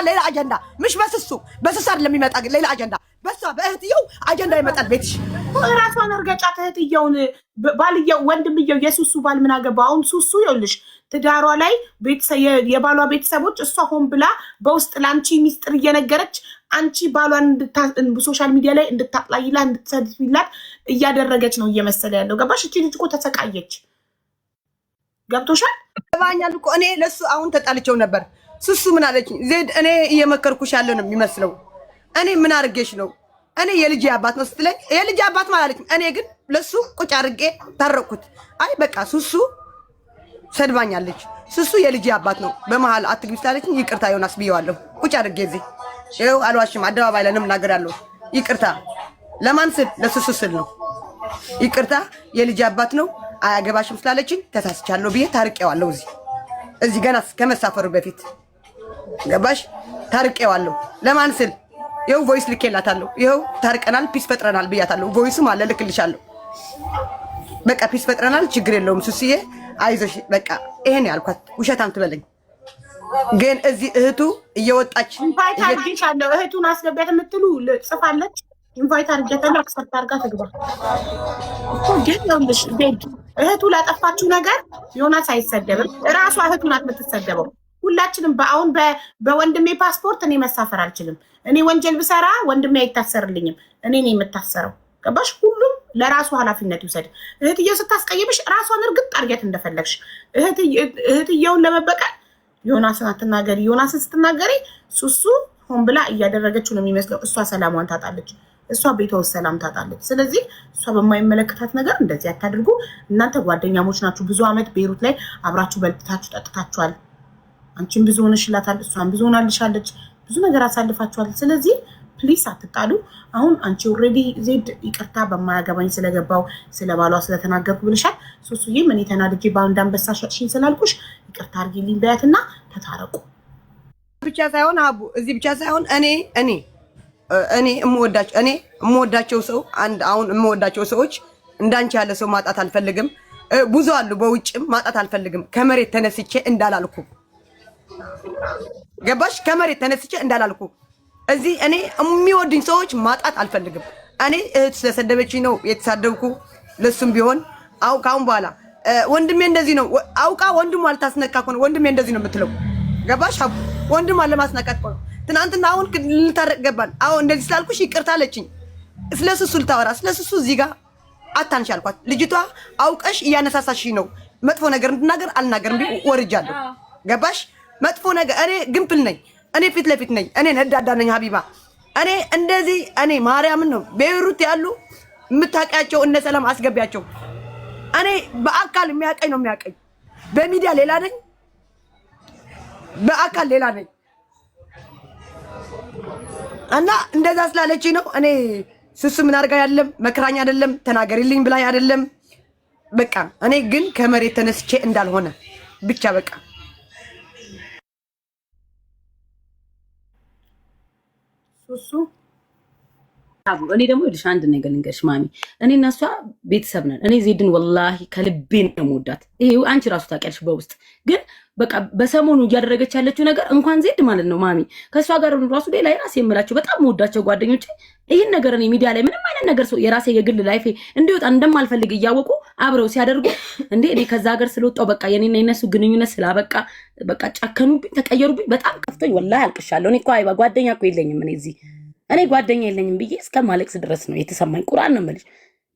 A: ሌላ አጀንዳ ምሽ በስሱ አይደለም የሚመጣ ሌላ አጀንዳ በሷ በእህትየው አጀንዳ ይመጣል ቤትሽ።
B: ራሷን እርገጫት እህትየውን ባልየው ወንድምየው የሱሱ ባል ምን አገባ? አሁን ሱሱ ይኸውልሽ ትዳሯ ላይ የባሏ ቤተሰቦች እሷ ሆን ብላ በውስጥ ለአንቺ ሚስጥር እየነገረች አንቺ ባሏን ሶሻል ሚዲያ ላይ እንድታጥላይላት እንድትሰድቢላት እያደረገች ነው እየመሰለ ያለው ገባሽ? እቺ ልጅ እኮ ተሰቃየች። ገብቶሻል?
A: ባኛል እኮ እኔ ለሱ አሁን ተጣልቸው ነበር። ሱሱ ምን አለች? ዜድ እኔ እየመከርኩሽ ያለ ነው የሚመስለው። እኔ ምን አርጌሽ ነው? እኔ የልጅ አባት ነው ስትለኝ የልጅ አባት ማለት እኔ ግን ለሱ ቁጭ አርጌ ታረቅኩት። አይ በቃ ሱሱ ሰድባኛለች። ሱሱ የልጅ አባት ነው በመሃል አትግቢ ስላለችኝ ይቅርታ ዮናስ ብየዋለሁ። ቁጭ አርጌ እዚህ ይኸው አልዋሽም፣ አደባባይ ላይ ነው የምናገራለሁ። ይቅርታ ለማን ስል? ለሱሱ ስል ነው። ይቅርታ የልጅ አባት ነው አያገባሽም ስላለችኝ ተሳስቻለሁ ብዬ ታርቄዋለሁ። እዚህ ገና ከመሳፈሩ በፊት ገባሽ? ታርቄዋለሁ። ለማን ስል? ይኸው ቮይስ ልኬላታለሁ። ይኸው ታርቀናል፣ ፒስ ፈጥረናል ብያታለሁ። ቮይስም አለ ልክልሻለሁ። በቃ ፒስ ፈጥረናል፣ ችግር የለውም ሱስዬ አይዞሽ በቃ ይሄን ያልኳት። ውሸታም ትበለኝ ግን እዚህ እህቱ እየወጣች
B: ኢንቫይት አድርጌሻለሁ እህቱን አስገቢያት የምትሉ ጽፋለች። ኢንቫይት አድርጌታለሁ አክሰፕት አድርጋ ትግባ እኮ። ግን ይኸውልሽ ቤድ እህቱ ላጠፋችው ነገር ዮናስ አይሰደብም። እራሷ እህቱ ናት የምትሰደበው። ሁላችንም በአሁን በወንድሜ ፓስፖርት እኔ መሳፈር አልችልም። እኔ ወንጀል ብሰራ ወንድሜ አይታሰርልኝም፣ እኔ ነኝ የምታሰረው። ገባሽ? ሁሉም ለራሱ ኃላፊነት ይውሰድ። እህትየው ስታስቀይምሽ ራሷን እርግጥ አድርጊያት እንደፈለግሽ። እህትየውን ለመበቀል ዮናስን አትናገሪ። ዮናስን ስትናገሪ ሱሱ ሆን ብላ እያደረገችው ነው የሚመስለው። እሷ ሰላሟን ታጣለች፣ እሷ ቤቷ ውስጥ ሰላም ታጣለች። ስለዚህ እሷ በማይመለከታት ነገር እንደዚህ አታድርጉ። እናንተ ጓደኛሞች ናችሁ። ብዙ ዓመት ቤሩት ላይ አብራችሁ በልታችሁ ጠጥታችኋል። አንቺም ብዙ ሆነሽላታል፣ እሷን ብዙ ሆናልሻለች። ብዙ ነገር አሳልፋችኋል። ስለዚህ ፕሊስ አትጣሉ። አሁን አንቺ ኦልሬዲ ዜድ ይቅርታ በማያገባኝ ስለገባው ስለ ባሏ ስለተናገርኩ ብልሻል። ሱሱዬም እኔ ተናድጄ በአንድ አንበሳ ሸጥሽኝ ስላልኩሽ ይቅርታ አድርጊልኝ በያትና ተታረቁ።
A: ብቻ ሳይሆን አቡ እዚህ ብቻ ሳይሆን እኔ እምወዳቸው ሰው አሁን እምወዳቸው ሰዎች እንዳንቺ ያለ ሰው ማጣት አልፈልግም። ብዙ አሉ በውጭም ማጣት አልፈልግም። ከመሬት ተነስቼ እንዳላልኩ ገባሽ? ከመሬት ተነስቼ እንዳላልኩ እዚህ እኔ የሚወዱኝ ሰዎች ማጣት አልፈልግም። እኔ እህት ስለሰደበችኝ ነው የተሳደብኩ። ለሱም ቢሆን ካሁን በኋላ ወንድሜ እንደዚህ ነው አውቃ ወንድሙ አልታስነካ እኮ ነው ወንድሜ እንደዚህ ነው የምትለው። ገባሽ? አቡ ወንድሙ አለማስነካት እኮ ነው። ትናንትና አሁን ልንታረቅ ገባን። አሁን እንደዚህ ስላልኩሽ ይቅርታ አለችኝ። ስለሱሱ ልታወራ ስለሱሱ እዚህ ጋር አታንሽ አልኳት። ልጅቷ አውቀሽ እያነሳሳሽኝ ነው መጥፎ ነገር እንድናገር አልናገርም ቢሆን ወርጃለሁ። ገባሽ? መጥፎ ነገር እኔ ግንፍል ነኝ። እኔ ፊት ለፊት ነኝ። እኔ ነዳዳ ነኝ ሀቢባ። እኔ እንደዚህ እኔ ማርያምን ነው ቤይሩት ያሉ የምታውቂያቸው እነ ሰላም አስገቢያቸው። እኔ በአካል የሚያቀኝ ነው የሚያቀኝ። በሚዲያ ሌላ ነኝ፣ በአካል ሌላ ነኝ። እና እንደዛ ስላለችኝ ነው እኔ ሱሱ ምን አድርጋ አይደለም መክራኝ አይደለም ተናገሪልኝ ብላኝ አይደለም። በቃ እኔ ግን ከመሬት ተነስቼ እንዳልሆነ ብቻ በቃ
B: ሱሱ
C: እኔ ደግሞ ልሽ አንድ ነገር ልንገርሽ ማሚ፣ እኔ እና እሷ ቤተሰብ ነን። እኔ ዜድን ወላሂ ከልቤ ነው የምወዳት። ይሄ አንቺ ራሱ ታውቂያለሽ። በውስጥ ግን በቃ በሰሞኑ እያደረገች ያለችው ነገር እንኳን ዜድ ማለት ነው ማሚ፣ ከእሷ ጋር ራሱ ሌላ የራሴ የምላቸው በጣም የምወዳቸው ጓደኞቼ ይህን ነገር እኔ ሚዲያ ላይ ምንም አይነት ነገር ሰው የራሴ የግል ላይፌ እንዲወጣ እንደማልፈልግ እያወቁ አብረው ሲያደርጉ እንዴ እኔ ከዛ ሀገር ስለወጣው በቃ የኔና የነሱ ግንኙነት ስላበቃ በቃ ጨከኑብኝ፣ ተቀየሩብኝ። በጣም ከፍቶኝ ወላሂ አልቅሻለሁ። እኔ እኮ አይባ ጓደኛ እኮ የለኝም እኔ ጓደኛ የለኝም ብዬ እስከማለቅስ ድረስ ነው የተሰማኝ። ቁርአን ነው የምልሽ።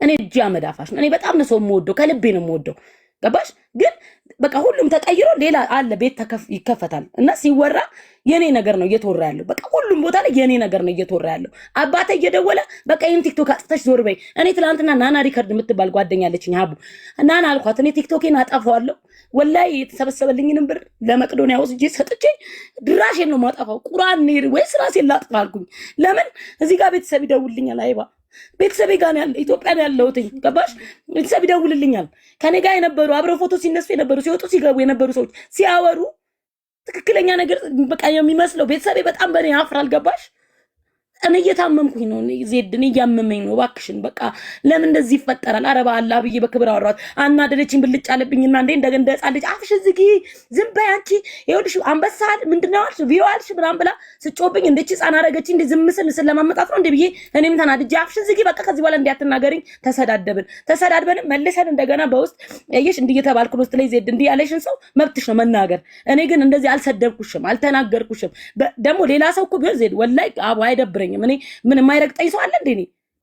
C: እኔ እጅ አመዳፋሽ ነው። እኔ በጣም ነው ሰው የምወደው፣ ከልቤ ነው የምወደው። ገባሽ? ግን በቃ ሁሉም ተቀይሮ ሌላ አለ ቤት ይከፈታል እና ሲወራ የኔ ነገር ነው እየተወራ ያለው። በቃ ሁሉም ቦታ ላይ የኔ ነገር ነው እየተወራ ያለው። አባቴ እየደወለ በቃ ይሄን ቲክቶክ አጥፍተሽ ዞር በይ። እኔ ትናንትና ናና ሪከርድ የምትባል ጓደኛ አለችኝ ሀቡ ናና አልኳት። እኔ ቲክቶኬን አጠፋዋለሁ ወላሂ የተሰበሰበልኝንም ብር ለመቅዶኒያ ወስጄ ሰጥቼ ድራሼን ነው ማጠፋው። ቁርአን ወይስ ራሴን ላጥፋ አልኩኝ። ለምን እዚህ ጋር ቤተሰብ ይደውልኛል። አይባ ቤተሰቤ ጋር ያለ ኢትዮጵያ ነው ያለሁት። ገባሽ? ቤተሰብ ይደውልልኛል። ከኔ ጋር የነበሩ አብረው ፎቶ ሲነሱ የነበሩ ሲወጡ ሲገቡ የነበሩ ሰዎች ሲያወሩ ትክክለኛ ነገር በቃ የሚመስለው ቤተሰቤ በጣም በኔ ያፍራል። ገባሽ? እኔ እየታመምኩኝ ነው። ዜድ እኔ እያመመኝ ነው። እባክሽን በቃ ለምን እንደዚህ ይፈጠራል? ኧረ በአላህ ብዬ በክብር አወራኋት። አናደደችኝ። ብልጭ አለብኝና እንደ ህፃን ልጅ አፍሽ ዝጊ፣ ዝም በይ አንቺ። ይኸውልሽ አንበሳ ምንድን ነው አልሽ ቪዮ አልሽ ምናምን ብላ ስጮብኝ እንደች ህፃን አደረገችኝ። እንደ ዝም ስል ለማመጣት ነው እንደ ብዬ እኔም ተናድጄ አፍሽን ዝጊ በቃ ከዚህ በኋላ እንዲያትናገሪኝ ተሰዳድበን መልሰን እንደገና በውስጥ ያየሽ እንዲህ እየተባልኩ ውስጥ ላይ ዜድ እንዲህ ያለሽን ሰው መብትሽ ነው መናገር። እኔ ግን እንደዚህ አልሰደብኩሽም፣ አልተናገርኩሽም። ደግሞ ሌላ ሰው እኮ ቢሆን ዜድ ወላሂ አቡ አይደብረኝም። እኔ ምን የማይረግጠኝ ሰው አለ እንዴ?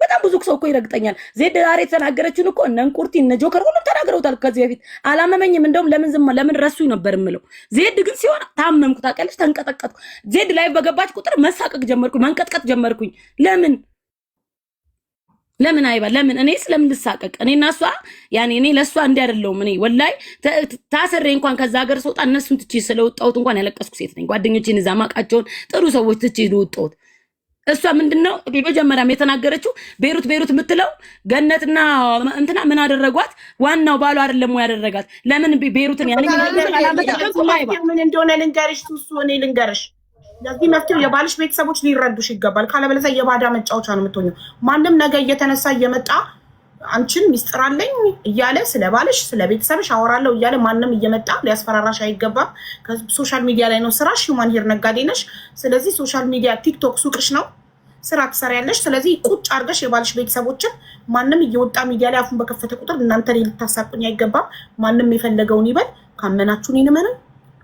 C: በጣም ብዙ ሰው እኮ ይረግጠኛል። ዜድ ዛሬ የተናገረችውን እኮ እነ እንቁርቲ እነ ጆከር ሁሉም ተናግረውታል ከዚህ በፊት። አላመመኝም። እንደውም ለምን ረሱኝ ነበር የምለው። ዜድ ግን ሲሆን ታመምኩ፣ ታውቂያለሽ፣ ተንቀጠቀጥኩ። ዜድ ላይ በገባች ቁጥር መሳቀቅ ጀመርኩኝ፣ መንቀጥቀጥ ጀመርኩኝ። ለምን አይባ ለምን እኔ ስለምን ልሳቀቅ? እኔና እሷ ያኔ እኔ ለሷ እንዲህ አይደለሁም። እኔ ወላይ ታሰሬ እንኳን ከዛ ሀገር ስወጣ እነሱን ትቼ ስለወጣሁት እንኳን ያለቀስኩ ሴት ነኝ። ጓደኞቼን እዛ ማቃቸውን ጥሩ ሰዎች ትቼ ልወጣሁት። እሷ ምንድነው በመጀመሪያም የተናገረችው ቤሩት የምትለው ገነትና እንትና ምን አደረጓት? ዋናው ባሉ አይደለም ወይ ያደረጋት? ለምን ቤሩትን ምን
B: እንደሆነ ልንገርሽ፣ እሱ እኔ ልንገርሽ። ለዚህ መፍትሄው የባልሽ ቤተሰቦች ሊረዱሽ ይገባል። ካለበለዚያ የባዳ መጫወቻ ነው የምትሆኚው። ማንም ነገ እየተነሳ እየመጣ አንቺን ሚስጥር አለኝ እያለ ስለ ባልሽ ስለ ቤተሰብሽ አወራለሁ እያለ ማንም እየመጣ ሊያስፈራራሽ አይገባም። ሶሻል ሚዲያ ላይ ነው ስራሽ። ሂውማን ሄር ነጋዴ ነሽ። ስለዚህ ሶሻል ሚዲያ ቲክቶክ ሱቅሽ ነው፣ ስራ ትሰሪያለሽ። ስለዚህ ቁጭ አድርገሽ የባልሽ ቤተሰቦችን ማንም እየወጣ ሚዲያ ላይ አፉን በከፈተ ቁጥር እናንተ ላይ ልታሳቁኝ አይገባም። ማንም የፈለገውን ይበል። ካመናችሁን ይንመን፣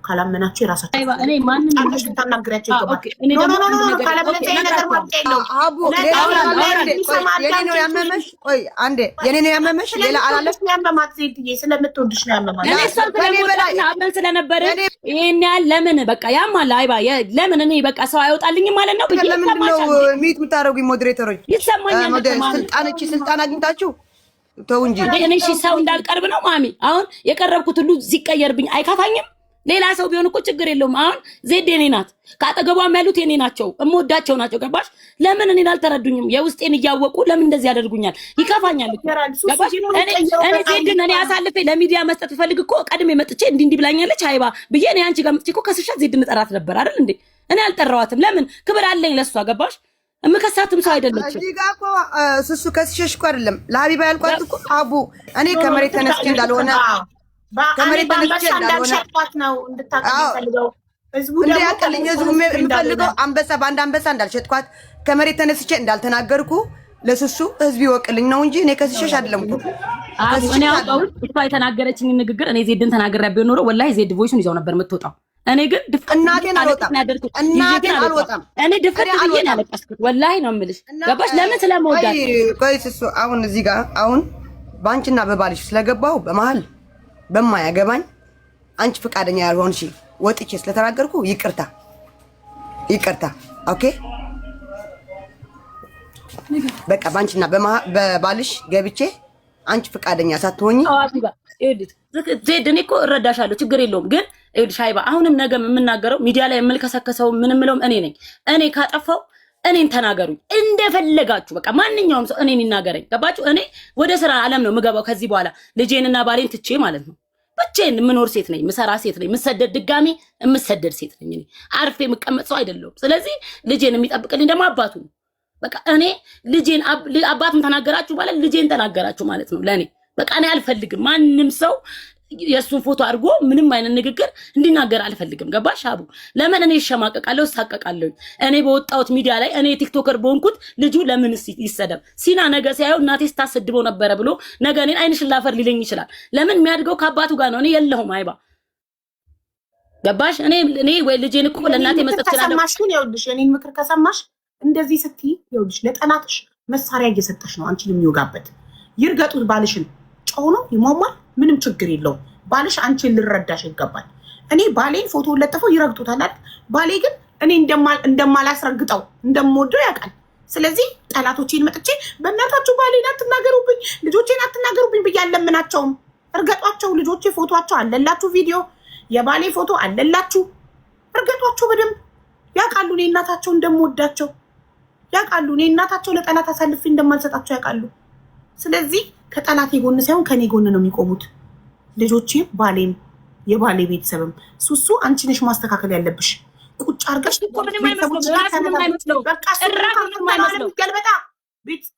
B: ካላመናችሁ የራሳችሁ
C: እኔ ማንንም
B: ታናግራችሁ ይገባል።
A: የኔ ነው ያመመሽ፣ ሌላ አላለሽ።
B: ያመማት ዜድዬ ስለምትወድሽ ነው ያመማት።
C: እኔ እሷን ስለምወዳት ስለነበረ ይሄን ያህል ለምን በቃ ያማል። አይባ ለምን እኔ በቃ ሰው አይወጣልኝም ማለት ነው።
A: ለምንድን ነው ሚት የምታደርጉኝ ሞዴሬተሮች?
C: ይሰማኛል።
A: ስልጣን አግኝታችሁ ተው እንጂ።
C: እኔ እሺ ሰው እንዳልቀርብ ነው ማሚ። አሁን የቀረብኩት ሁሉ ሲቀየርብኝ አይካፋኝም። ሌላ ሰው ቢሆን እኮ ችግር የለውም። አሁን ዜድ የኔ ናት፣ ካጠገቧም ያሉት የኔ ናቸው፣ እምወዳቸው ናቸው። ገባሽ? ለምን እኔን አልተረዱኝም? የውስጤን እያወቁ ለምን እንደዚህ ያደርጉኛል? ይከፋኛል። ገባሽ? እኔ ዜድን እኔ አሳልፌ ለሚዲያ መስጠት ፈልግ እኮ ቀድሜ መጥቼ እንዲህ ብላኛለች አይባ ብዬ እኔ አንቺ ጋር መጥቼ እኮ ከስሻት ዜድን እጠራት ነበር አይደል እንዴ? እኔ አልጠራዋትም። ለምን? ክብር አለኝ ለሷ። ገባሽ? እምከሳትም ሰው አይደለችም።
A: እዚህ ጋር እኮ ስሱ ከስሸሽ እኮ አይደለም ለሀቢባ ያልኳት እኮ አቡ እኔ ከመሬት ተነስቼ እንዳልሆነ ከመሬት ተነስቼ እንዳልሸጥኳት ነው እንድታቀልለው ህዝቡ እንዲያቀልኝ ህዝቡ የሚፈልገው አንበሳ በአንድ አንበሳ እንዳልሸጥኳት ከመሬት ተነስቼ እንዳልተናገርኩ ለስሱ ህዝብ ይወቅልኝ ነው እንጂ እኔ ከስሸሽ አይደለም እኮ።
C: እኔ አውቀው እሷ የተናገረችኝ ንግግር እኔ ዜድን ተናግሬ ቢሆን ኖሮ ወላሂ ዜድ ቮይሱን ይዛው ነበር የምትወጣው። እኔ ግን
A: እናቴን አልወጣም።
C: እኔ ድፍረት ብዬ ነው ያለቀስኩት። ወላሂ ነው የምልሽ። ገባሽ? ለምን ስለመወዳት።
A: ቆይ ስሱ አሁን እዚህ ጋር አሁን ባንቺና በባልሽ ስለገባው በመሀል በማያገባኝ አንቺ ፈቃደኛ ያልሆንሽ ወጥቼ ስለተናገርኩ ይቅርታ። ኦኬ በቃ ባንቺና በባልሽ ገብቼ አንቺ ፈቃደኛ ሳትሆኚ
C: ዜድ እኔ እኮ እረዳሻለሁ፣ ችግር የለውም። ግን ይኸውልሽ አይባ አሁንም ነገም የምናገረው ሚዲያ ላይ የምልከሰከሰው ምን የምለውም እኔ ነኝ። እኔ ካጠፋው እኔን ተናገሩኝ እንደፈለጋችሁ። በቃ ማንኛውም ሰው እኔን ይናገረኝ። ገባችሁ? እኔ ወደ ስራ ዓለም ነው የምገባው ከዚህ በኋላ ልጄንና ባሌን ትቼ ማለት ነው። ብቻዬን የምኖር ሴት ነኝ፣ ምሰራ ሴት ነኝ፣ ምሰደድ ድጋሚ የምሰደድ ሴት ነኝ። እኔ አርፌ የምቀመጥ ሰው አይደለሁም። ስለዚህ ልጄን የሚጠብቅልኝ ደግሞ አባቱ ነው። በቃ እኔ ልጄን አባቱን ተናገራችሁ ማለት ልጄን ተናገራችሁ ማለት ነው ለኔ። በቃ እኔ አልፈልግም ማንም ሰው የሱን ፎቶ አድርጎ ምንም አይነት ንግግር እንዲናገር አልፈልግም። ገባሽ አቡ? ለምን እኔ እሸማቀቃለሁ፣ እሳቀቃለሁ? እኔ በወጣሁት ሚዲያ ላይ እኔ ቲክቶከር በሆንኩት ልጁ ለምን ይሰደብ? ሲና ነገ ሲያየው እናቴ ስታሰድበው ነበረ ብሎ ነገ እኔን አይንሽን ላፈር ሊለኝ ይችላል። ለምን የሚያድገው ከአባቱ ጋር ነው። እኔ የለሁም አይባ። ገባሽ? እኔ ወይ ልጄን እኮ ለእናቴ መስጠት ይችላል።
B: ከሰማሽ ግን ይኸውልሽ የኔን ምክር ከሰማሽ እንደዚህ ስትይ ይኸውልሽ ለጠላትሽ መሳሪያ እየሰጠሽ ነው አንቺን የሚወጋበት። ይርገጡት ባልሽን፣ ጨው ነው ይሟሟል፣ ምንም ችግር የለውም። ባልሽ አንቺን ልረዳሽ ይገባል። እኔ ባሌን ፎቶ ለጥፈው ይረግጡታል አይደል? ባሌ ግን እኔ እንደማላስረግጠው እንደምወደው ያውቃል። ስለዚህ ጠላቶቼን መጥቼ በእናታችሁ ባሌን አትናገሩብኝ፣ ልጆቼን አትናገሩብኝ ብዬ አልለምናቸውም። እርገጧቸው። ልጆቼ ፎቶቸው አለላችሁ፣ ቪዲዮ የባሌ ፎቶ አለላችሁ። እርገጧቸው በደንብ ያውቃሉ። እኔ እናታቸው እንደምወዳቸው ያውቃሉ። እኔ እናታቸው ለጠላት አሳልፌ እንደማልሰጣቸው ያውቃሉ። ስለዚህ ከጠላቴ ጎን ሳይሆን ከኔ ጎን ነው የሚቆሙት። ልጆቼም ባሌም የባሌ ቤተሰብም። ሱሱ አንቺ ነሽ ማስተካከል ያለብሽ። ቁጭ አድርገሽ
C: እኮ ምንም አይመስለውም። ራሱ ምንም አይመስለውም።
B: በቃ
C: ጭራሽ ምንም አይመስለውም።
B: ገልበጣ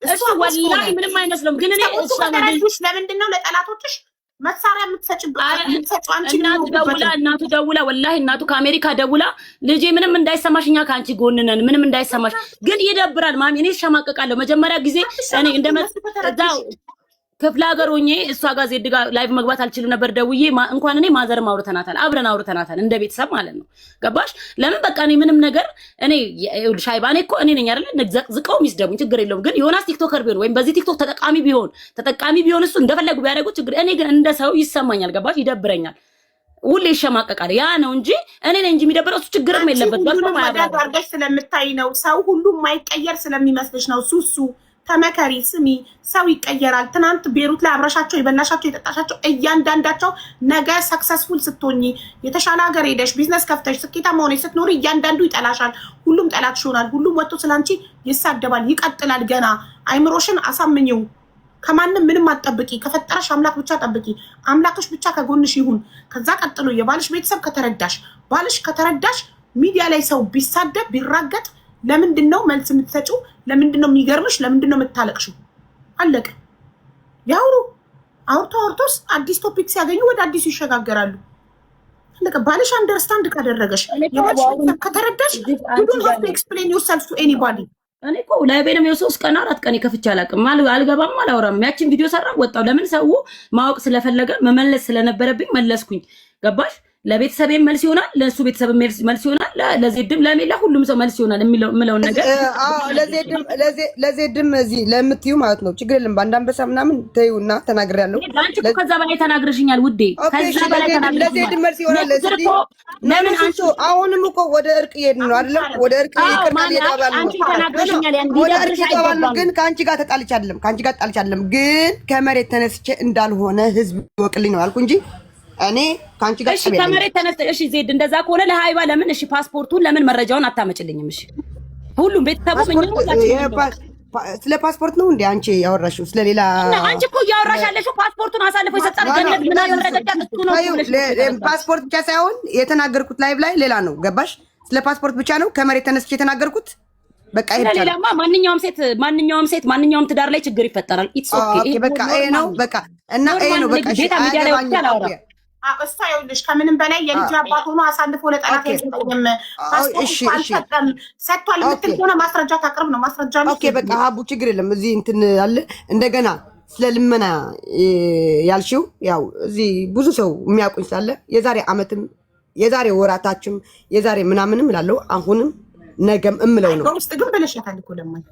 C: እሱ ወላሂ ምንም አይመስለውም። ግን እኔ
B: ለምንድን ነው ለጠላቶችሽ መሳሪያ የምትሰጪው? አንቺ
C: እናቱ ደውላ ወላሂ እናቱ ከአሜሪካ ደውላ ልጄ ምንም እንዳይሰማሽ እኛ ከአንቺ ጎን ነን፣ ምንም እንዳይሰማሽ። ግን ይደብራል ማሚ። እኔ እሸማቀቃለሁ። መጀመሪያ ጊዜ እኔ እንደመጣው ክፍለ ሀገር ሆኜ እሷ ጋር ዜድ ጋር ላይቭ መግባት አልችልም ነበር። ደውዬ እንኳን እኔ ማዘርም አውርተናታል፣ አብረን አውርተናታል እንደ ቤተሰብ ማለት ነው። ገባሽ? ለምን በቃ እኔ ምንም ነገር እኔ ሻይባ እኔ እኮ እኔ ነኝ አይደል ዝቀው ሚስደቡኝ ችግር የለውም። ግን ዮናስ ቲክቶከር ቢሆን ወይም በዚህ ቲክቶክ ተጠቃሚ ቢሆን እሱ እንደፈለጉ ቢያደርጉ ችግር፣ እኔ ግን እንደ ሰው ይሰማኛል። ገባሽ? ይደብረኛል። ሁሌ ይሸማቀቃል። ያ ነው እንጂ እኔ ነኝ እንጂ የሚደብረው እሱ ችግርም የለበት።
B: ሁሉም አድርገሽ ስለምታይ ነው። ሰው ሁሉም ማይቀየር ስለሚመስልሽ ነው። ሱሱ ተመከሪ፣ ስሚ፣ ሰው ይቀየራል። ትናንት ቤሩት ላይ አብረሻቸው የበላሻቸው የጠጣሻቸው እያንዳንዳቸው ነገ ሰክሰስፉል ስትሆኚ የተሻለ ሀገር ሄደሽ ቢዝነስ ከፍተሽ ስኬታማ ሆነሽ ስትኖሪ እያንዳንዱ ይጠላሻል። ሁሉም ጠላትሽ ይሆናል። ሁሉም ወጥቶ ስላንቺ ይሳደባል። ይቀጥላል። ገና አይምሮሽን አሳምኚው። ከማንም ምንም አትጠብቂ። ከፈጠረሽ አምላክ ብቻ ጠብቂ። አምላክሽ ብቻ ከጎንሽ ይሁን። ከዛ ቀጥሎ የባልሽ ቤተሰብ ከተረዳሽ፣ ባልሽ ከተረዳሽ ሚዲያ ላይ ሰው ቢሳደብ ቢራገጥ ለምንድን ነው መልስ የምትሰጪው? ለምንድን ነው የሚገርምሽ? ለምንድን ነው የምታለቅሽው? አለቀ። ያውሩ። አውርቶስ አዲስ ቶፒክ ሲያገኙ ወደ አዲሱ ይሸጋገራሉ። አለቀ። ባልሽ አንደርስታንድ ካደረገሽ፣ ከተረዳሽ you don't have to explain yourself to anybody።
C: እኔ እኮ ላይቤንም የሶስት ቀን 4 ቀን ከፍቼ አላውቅም። አልገባም፣ አላወራም። ያችን ቪዲዮ ሰራ ወጣው። ለምን ሰው ማወቅ ስለፈለገ መመለስ ስለነበረብኝ መለስኩኝ። ገባሽ? ለቤተሰቤም መልስ ይሆናል፣ ለሱ ቤተሰብ መልስ ይሆናል፣ ለዜድም ለሜላ ሁሉም ሰው መልስ ይሆናል የሚለውን ነገር
A: ለዜድም እዚህ ለምትዩ ማለት ነው። ችግር የለም። በአንድ አንበሳ ምናምን ተይውና ተናግሬያለሁ።
C: አንቺ እኮ ከዛ በላይ ተናግረሽኛል ውዴ። ከዛ በላይ ተናግረሽኛል።
A: ለዜድም መልስ ይሆናል። ለምን አንቺ አሁንም እኮ ወደ እርቅ እየሄድን ነው አይደለም? ወደ እርቅ እየተባባልን ግን ከአንቺ ጋር ተጣልቼ አይደለም። ግን ከመሬት ተነስቼ እንዳልሆነ ህዝብ ይወቅልኝ ነው አልኩ እንጂ እኔ ካንቺ ጋር
C: እሺ፣ ከመሬት ተነስተሽ እሺ፣ ዜድ እንደዛ ከሆነ ለሃይባ ለምን እሺ፣ ፓስፖርቱን ለምን መረጃውን አታመጭልኝም? እሺ፣ ሁሉም ቤተሰቡ
A: ስለ ፓስፖርት ነው እንዴ አንቺ ያወራሽው? ስለሌላ
C: አንቺ እኮ ያወራሽ ያለሽው ፓስፖርቱን አሳልፎ የሰጣት ገነት ምን አደረገች? እሱ ነው
A: ፓስፖርት ብቻ ሳይሆን የተናገርኩት ላይቭ ላይ ሌላ ነው። ገባሽ? ስለ ፓስፖርት ብቻ ነው ከመሬት ተነስቼ የተናገርኩት። በቃ ይሄ ብቻ ነው። ማንኛውም ሴት ማንኛውም ትዳር ላይ ችግር ይፈጠራል። ኢትስ ኦኬ። በቃ ይሄ ነው በቃ እና ይሄ ነው በቃ እሺ።
B: እሷ ይኸውልሽ ከምንም በላይ የልጅ አባት ሆኖ አሳልፎ ለጠላት አይሰጠኝም። ሰጥቷል የምትል ከሆነ ማስረጃ ታቅርብ ነው። ማስረጃ ነው።
A: ኦኬ በቃ ሀቡ ችግር የለም። እዚህ እንትን አለ እንደገና ስለ ልመና ያልሽው ያው እዚህ ብዙ ሰው የሚያውቁኝ ስላለ የዛሬ ዓመትም የዛሬ ወራታችም የዛሬ ምናምንም እላለሁ አሁንም ነገም እምለው ነው።
B: በውስጥ ግን ብለሻታል እኮ ለማን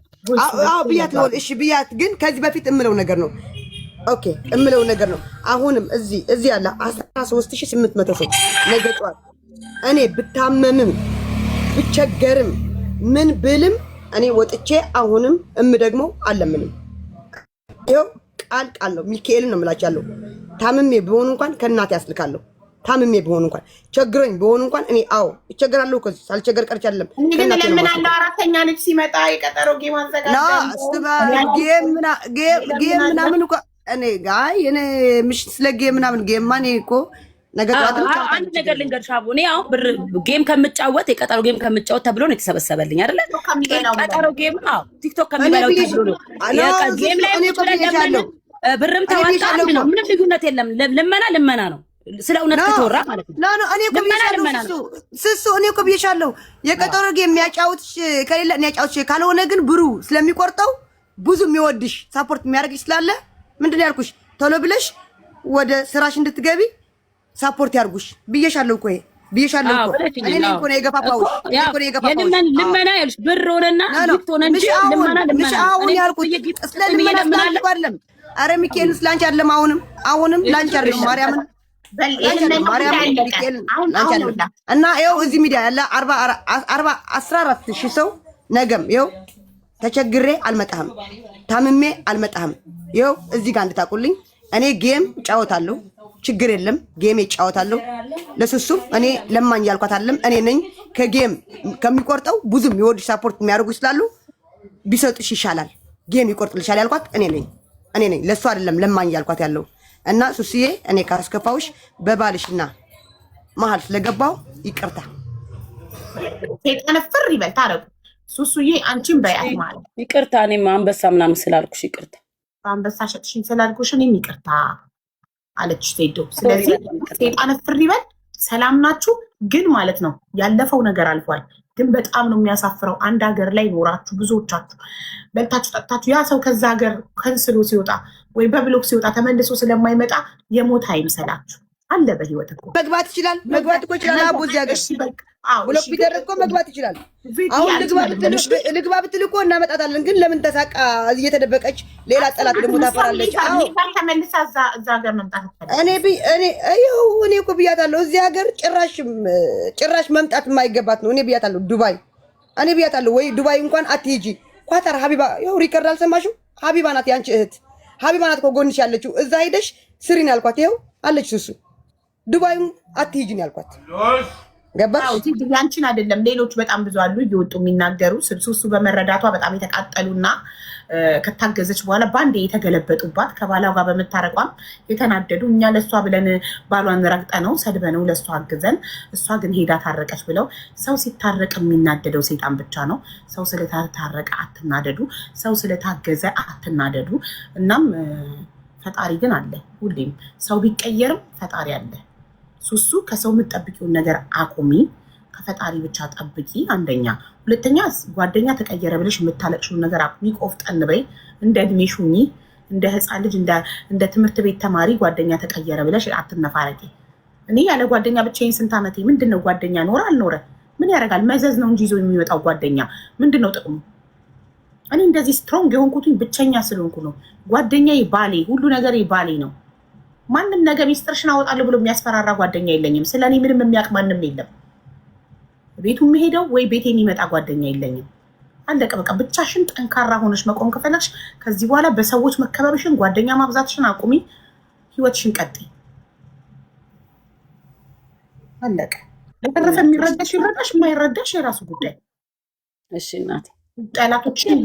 A: ብያት ነው። እሺ ብያት ግን ከዚህ በፊት እምለው ነገር ነው። ኦኬ እምለው ነገር ነው። አሁንም እዚህ ያለ 13800 ሰው ነገ ጧት እኔ ብታመምም ብቸገርም ምን ብልም እኔ ወጥቼ አሁንም ደግሞ አለምንም ይኸው ቃል ነው። ሚካኤልን ነው የምላቻለሁ። ታምሜ ቢሆን እንኳን ከእናቴ ያስልካለሁ። ታምሜ ቢሆን እንኳን ቸግሮኝ ቢሆን እንኳን እኔ እቸገራለሁ። ከዚህ ሳልቸገር ቀርቼ አይደለም።
B: ግን ለምን አለ አራተኛ ልጅ ሲመጣ የቀጠሮ ጌም አዘጋጅተን
A: ጌም ምናምን እኮ እኔ ጋይ እኔ ምሽት ስለ ጌም ምናምን ጌም ማን እኮ ነገር
C: አንድ ነገር ልንገርሽ አቡ፣ እኔ አሁን ብር ጌም ከምጫወት የቀጠሮ ጌም ከምጫወት ተብሎ ነው የተሰበሰበልኝ አይደለ? ቀጠሮ ጌም ቲክቶክ ከሚበላው ተብሎ ነው ጌም ላይ ብርም ተዋጣ ነው። ምንም ልዩነት የለም። ልመና ነው። ስለ እውነት ከተወራ ማለት ነው።
A: ኖ እኔ እኮ ብዬሻለሁ ስሱ እኔ እኮ ብዬሻለሁ። የቀጠሮ ጌም የሚያጫውትሽ ከሌለ እኔ ያጫውትሽ ካልሆነ ግን ብሩ ስለሚቆርጠው ብዙ የሚወድሽ ሳፖርት የሚያደርግሽ ስላለ ምንድን ነው ያልኩሽ? ቶሎ ብለሽ ወደ ስራሽ እንድትገቢ ሳፖርት ያርጉሽ ብዬሻለሁ እኮ ብዬሻለሁ እኮ እኔ ነኝ እኮ ነው የገፋፋውሽ።
C: ልመና ያልሽ ብር ሆነና ሊፍት ሆነ እንጂ ልመና
A: እኔ ያልኩት ስለ ልመና አይደለም። አረ ሚካኤል ስላንቺ አይደለም። አሁንም ላንቺ አይደለም ማርያምን እና ይኸው እዚህ ሚዲያ ያለ 14,000 ሰው ነገም ይኸው ተቸግሬ አልመጣህም፣ ታምሜ አልመጣህም። ይኸው እዚህ ጋር እንድታቁልኝ እኔ ጌም እጫወታለሁ፣ ችግር የለም ጌም እጫወታለሁ። ለሱሱም እኔ ለማኝ ያልኳት አይደለም። እኔ ነኝ ከጌም ከሚቆርጠው ብዙ የሚወድሽ ሳፖርት የሚያደርጉ ስላሉ ቢሰጡሽ ይሻላል፣ ጌም ይቆርጥልሻል ያልኳት እኔ ነኝ። ለሱ አይደለም ለማኝ ያልኳት ያለው እና ሱስዬ እኔ ካስከፋውሽ በባልሽና መሀል ስለገባው ይቅርታ።
B: ሰይጣን ፍር ይበል ታረቁ። ሱሱዬ አንቺን በያት ማለት
C: ይቅርታ፣ እኔም አንበሳ ምናምን ስላልኩሽ ይቅርታ።
B: አንበሳ ሸጥሽኝ ስላልኩሽ እኔም ይቅርታ አለች ቴዶ። ስለዚህ ሰይጣን ፍር ይበል። ሰላም ናችሁ ግን ማለት ነው። ያለፈው ነገር አልፏል። ግን በጣም ነው የሚያሳፍረው። አንድ ሀገር ላይ ኖራችሁ ብዙዎቻችሁ በልታችሁ ጠጥታችሁ ያ ሰው ከዛ ሀገር ከንስሎ ሲወጣ ወይ በብሎክ ሲወጣ ተመልሶ ስለማይመጣ የሞት አይምሰላችሁ። አለ በህይወት እኮ
A: መግባት ይችላል። መግባት እኮ ይችላል። አቡ እዚህ ሀገር ብሎክ ቢደረግ እኮ መግባት ይችላል። አሁን ልግባ ብትል እኮ እናመጣታለን። ግን ለምን ተሳቃ እየተደበቀች ሌላ ጠላት ደግሞ ታፈራለች።
B: ተመልሳ እዛ ሀገር መምጣት
A: እኔ እኮ ብያታለሁ። እዚህ ሀገር ጭራሽ መምጣት የማይገባት ነው። እኔ ብያታለሁ። ዱባይ እኔ ብያታለሁ። ወይ ዱባይ እንኳን አትሄጂ። ኳታር ሀቢባ ይኸው ሪከርድ አልሰማሽም? ሀቢባ ናት ያንቺ እህት። ሀቢባ ናት እኮ ጎንሽ ያለችው። እዛ ሄደሽ ስሪን ያልኳት ይኸው አለች። ሱሱ ዱባይም አትሄጂን ያልኳት ገባሽ?
B: ያንቺን አይደለም ሌሎች በጣም ብዙ አሉ እየወጡ የሚናገሩ ሱሱ በመረዳቷ በጣም የተቃጠሉና ከታገዘች በኋላ በአንዴ የተገለበጡባት ከባሏ ጋር በመታረቋም የተናደዱ እኛ ለእሷ ብለን ባሏን ረግጠ ነው ሰድበ ነው ለእሷ አግዘን እሷ ግን ሄዳ ታረቀች ብለው። ሰው ሲታረቅ የሚናደደው ሰይጣን ብቻ ነው። ሰው ስለታረቀ አትናደዱ። ሰው ስለታገዘ አትናደዱ። እናም ፈጣሪ ግን አለ። ሁሌም ሰው ቢቀየርም ፈጣሪ አለ። ሱሱ ከሰው የምትጠብቂውን ነገር አቁሚ፣ ከፈጣሪ ብቻ ጠብቂ። አንደኛ። ሁለተኛ ጓደኛ ተቀየረ ብለሽ የምታለቅሽውን ነገር አቁሚ። ቆፍጠን በይ። እንደ እድሜሽ ሁኚ። እንደ ህፃን ልጅ እንደ ትምህርት ቤት ተማሪ ጓደኛ ተቀየረ ብለሽ አትነፋረቂ። እኔ ያለ ጓደኛ ብቻዬን ስንት ዓመቴ። ምንድን ነው ጓደኛ ኖረ አልኖረ ምን ያደርጋል? መዘዝ ነው እንጂ ይዞ የሚመጣው ጓደኛ ምንድን ነው ጥቅሙ? እኔ እንደዚህ ስትሮንግ የሆንኩትኝ ብቸኛ ስለሆንኩ ነው። ጓደኛዬ ባሌ፣ ሁሉ ነገር ባሌ ነው። ማንም ነገ ሚስጥርሽን አወጣለሁ ብሎ የሚያስፈራራ ጓደኛ የለኝም። ስለኔ ምንም የሚያውቅ ማንም የለም። ቤቱ የሚሄደው ወይ ቤቴ የሚመጣ ጓደኛ የለኝም። አለቀ በቃ። ብቻሽን ጠንካራ ሆነሽ መቆም ከፈለግሽ ከዚህ በኋላ በሰዎች መከበብሽን፣ ጓደኛ ማብዛትሽን አቁሚ። ህይወትሽን ቀጥይ። አለቀ። ለተረፈ የሚረዳሽ ይረዳሽ፣ የማይረዳሽ የራሱ ጉዳይ።
C: እሺ እናቴ
B: ጠላቶችን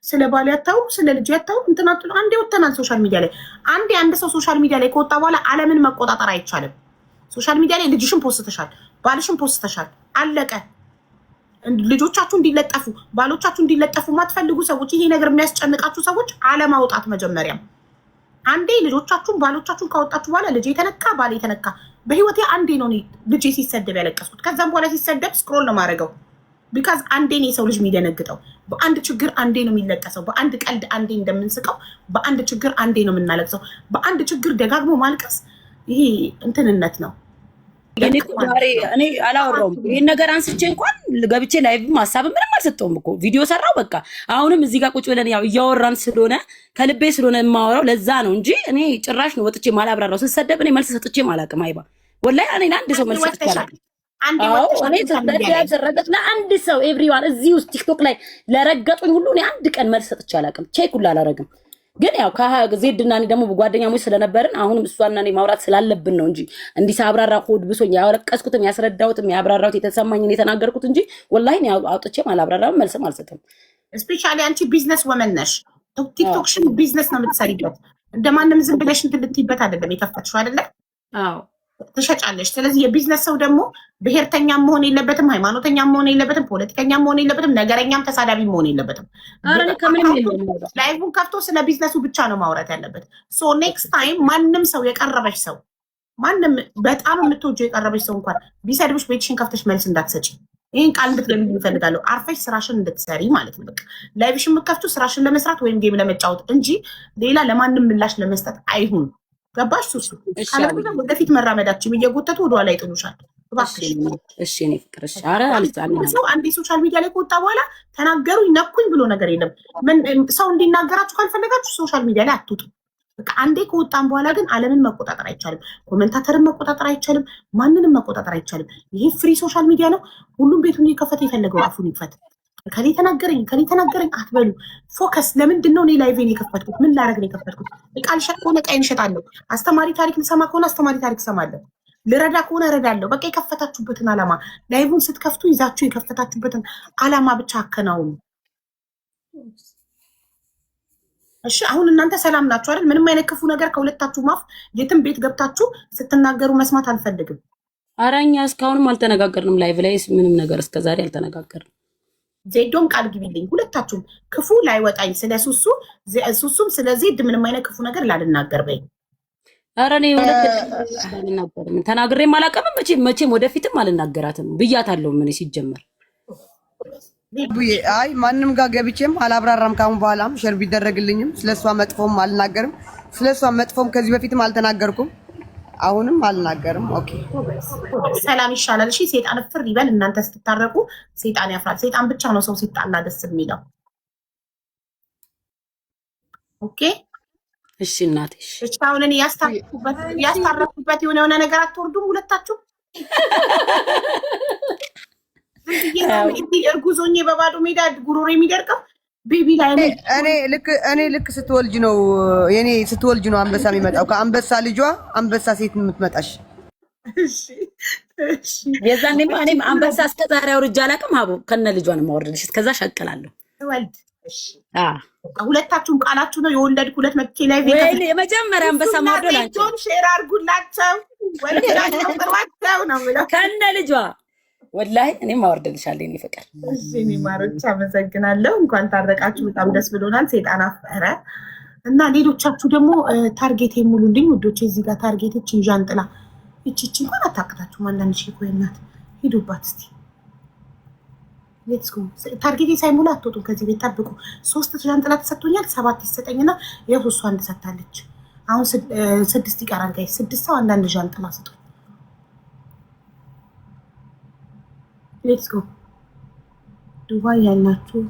B: ስለ ባል ያታው ስለ ልጅ ያታው እንትናቱ አንዴ ወተናል ሶሻል ሚዲያ ላይ። አንዴ አንድ ሰው ሶሻል ሚዲያ ላይ ከወጣ በኋላ ዓለምን መቆጣጠር አይቻልም። ሶሻል ሚዲያ ላይ ልጅሽን ፖስተሻል፣ ባልሽን ፖስተሻል፣ አለቀ። ልጆቻችሁ እንዲለጠፉ ባሎቻችሁ እንዲለጠፉ ማትፈልጉ ሰዎች፣ ይሄ ነገር የሚያስጨንቃችሁ ሰዎች አለማውጣት መጀመሪያም። አንዴ ልጆቻችሁን ባሎቻችሁን ካወጣችሁ በኋላ ልጅ የተነካ ባል የተነካ በህይወቴ አንዴ ነው ልጅ ሲሰደብ ያለቀስኩት። ከዛም በኋላ ሲሰደብ ስክሮል ነው ማድረገው። ቢካዝ አንዴ ነው የሰው ልጅ የሚደነግጠው። በአንድ ችግር አንዴ ነው የሚለቀሰው። በአንድ ቀልድ አንዴ እንደምንስቀው በአንድ ችግር አንዴ ነው የምናለቅሰው። በአንድ ችግር ደጋግሞ ማልቀስ ይሄ እንትንነት ነው።
C: እኔ አላወራውም ይሄን ነገር አንስቼ እንኳን ገብቼ ላይቭም ሀሳብ ምንም አልሰጠውም እኮ ቪዲዮ ሰራው በቃ። አሁንም እዚህ ጋር ቁጭ ብለን ያው እያወራን ስለሆነ ከልቤ ስለሆነ የማወራው ለዛ ነው እንጂ እኔ ጭራሽ ነው ወጥቼ ማላብራራው። ስሰደብ እኔ መልስ ሰጥቼ ማላቅም። አይባ ወላሂ እኔ ለአንድ ሰው መልስ ሰጥቼ አላቅም። ለአንድ ሰው ኤቭሪዋን እዚህ ውስጥ ቲክቶክ ላይ ለረገጡኝ ሁሉ እኔ አንድ ቀን መልስ ሰጥቼ አላቅም። ቼክ ሁሉ አላረግም። ግን ያው ከዜድና እኔ ደግሞ ጓደኛሞች ስለነበርን አሁንም እሷና እኔ ማውራት ስላለብን ነው እንጂ እንዲህ ሳብራራ ሆድ ብሶኝ ያለቀስኩትም ያስረዳሁትም ያብራራሁት የተሰማኝን የተናገርኩት እንጂ ወላሂ እኔ አውጥቼም አላብራራም መልስም አልሰጥም።
B: ስፔሻሊ አንቺ ቢዝነስ ወመን ነሽ። ቲክቶክሽን ቢዝነስ ነው የምትሰሪበት። እንደማንም ዝም ብለሽ እንትን ልትይበት አይደለም የከፈትሽው አይደለ?
C: አዎ
B: ትሸጫለሽ። ስለዚህ የቢዝነስ ሰው ደግሞ ብሔርተኛም መሆን የለበትም፣ ሃይማኖተኛም መሆን የለበትም፣ ፖለቲከኛም መሆን የለበትም፣ ነገረኛም ተሳዳቢ መሆን የለበትም። ላይቭን ከፍቶ ስለ ቢዝነሱ ብቻ ነው ማውራት ያለበት። ሶ ኔክስት ታይም ማንም ሰው የቀረበሽ ሰው ማንም በጣም የምትወጂው የቀረበሽ ሰው እንኳን ቢሰድብሽ ቤትሽን ከፍተሽ መልስ እንዳትሰጪ። ይህን ቃል እንድትገቢ ይፈልጋለሁ። አርፈሽ ስራሽን እንድትሰሪ ማለት ነው። በቃ ላይቭሽን የምትከፍቱ ስራሽን ለመስራት ወይም ጌም ለመጫወት እንጂ ሌላ ለማንም ምላሽ ለመስጠት አይሁን። ገባሽ? ሱሱ ወደፊት መራመዳችን እየጎተቱ ወደኋላ ይጥሉሻል።
C: እሺ እኔ ፍቅር እሺ። ኧረ
B: ሰው አንዴ ሶሻል ሚዲያ ላይ ከወጣ በኋላ ተናገሩኝ ነኩኝ ብሎ ነገር የለም። ሰው እንዲናገራችሁ ካልፈለጋችሁ ሶሻል ሚዲያ ላይ አትውጡ። በቃ አንዴ ከወጣን በኋላ ግን ዓለምን መቆጣጠር አይቻልም። ኮሜንታተርን መቆጣጠር አይቻልም። ማንንም መቆጣጠር አይቻልም። ይሄ ፍሪ ሶሻል ሚዲያ ነው። ሁሉም ቤቱን እየከፈተ የፈለገው አፉን ይክፈት። ከሌ ተናገረኝ አትበሉ። ፎከስ። ለምንድን ነው እኔ ላይቬን የከፈትኩት? ምን ላደርግ ነው የከፈትኩት? እቃ ልሸጥ ከሆነ እቃ እንሸጣለሁ። አስተማሪ ታሪክ ልሰማ ከሆነ አስተማሪ ታሪክ እሰማለሁ። ልረዳ ከሆነ እረዳለሁ። በቃ የከፈታችሁበትን ዓላማ ላይቭን ስትከፍቱ ይዛችሁ የከፈታችሁበትን ዓላማ ብቻ አከናውኑ። እሺ አሁን እናንተ ሰላም ናችሁ አይደል? ምንም አይነት ክፉ ነገር ከሁለታችሁ ማፍ የትም ቤት ገብታችሁ ስትናገሩ መስማት አልፈልግም።
C: አራኛ እስካሁንም አልተነጋገርንም። ላይቭ ላይ ምንም ነገር እስከዛሬ አልተነጋገርንም።
B: ዜዶም ቃል ግቢልኝ ሁለታችሁም ክፉ ላይ ወጣኝ ስለ ሱሱም ስለ ዜድ ምንም አይነት ክፉ ነገር ላልናገር በይ።
C: ኧረ እኔ አልናገርም፣ ተናግሬም አላውቅም። መቼም ወደፊትም አልናገራትም ብያታለሁ። ምን ሲጀመር
A: አይ ማንም ጋር ገብቼም አላብራራም። ካሁን በኋላም ሸር ቢደረግልኝም ስለሷ መጥፎም አልናገርም። ስለሷ መጥፎም ከዚህ በፊትም አልተናገርኩም፣ አሁንም አልናገርም። ኦኬ
B: ሰላም ይሻላል። እሺ ሴጣን ፍር ይበል። እናንተ ስትታረቁ ሴጣን ያፍራል። ሴጣን ብቻ ነው ሰው ሲጣላ ደስ የሚለው። ኦኬ
C: እሺ እናቴ።
B: እሺ አሁን እኔ ያስታረኩበት የሆነ ነገር አትወርዱም ሁለታችሁ? እርጉዞኜ በባዶ ሜዳ ጉሮሮ የሚደርቀው ቤቢ ላይ
A: እኔ ልክ ስትወልጅ ነው የኔ ስትወልጅ ነው አንበሳ የሚመጣው። ከአንበሳ ልጇ አንበሳ ሴት የምትመጣሽ።
C: የዛኔማ እኔም አንበሳ እስከ ዛሬ አውርጄ አላውቅም። አቦ ከነ ልጇ ነው የማወርድልሽ። እስከዛ ሸቅላለሁ።
B: ወልድ ሁለታችሁም ቃላችሁ ነው። የወለድኩ ሁለት መጥቼ ላይ
C: የመጀመሪያ አንበሳ ማውርዶ ላንቺ
B: ሼር አድርጉላቸው። ወልዳቸው ጥሯቸው ነው የምለው
C: ከነ ልጇ ወላሂ እኔም አወርድልሻለሁ። እኔ ፍቅር
B: እሺ እኔ ማሮች አመሰግናለሁ። እንኳን ታረቃችሁ፣ በጣም ደስ ብሎናል። ሴጣን አፈረ እና ሌሎቻችሁ ደግሞ ታርጌት የሙሉልኝ ውዶች። እዚህ ጋር ታርጌት እቺ ዣንጥላ እቺ እንኳን አታቅታችሁም። አንዳንድ ሺህ ኮይናት ሂዱባት እስቲ። ሌትስ ጎ። ታርጌቴ ሳይሞላ አትወጡም ከዚህ ቤት ጠብቁ። 3 ዣንጥላ ተሰጥቶኛል። 7 ይሰጠኝና ይኸው እሷ አንድ ሰጥታለች። አሁን 6 ይቀራል ጋይ 6 ሰው አንዳንድ ዣንጥላ ስጡ። ሌትስ ጎ። ዱባይ ያላችሁ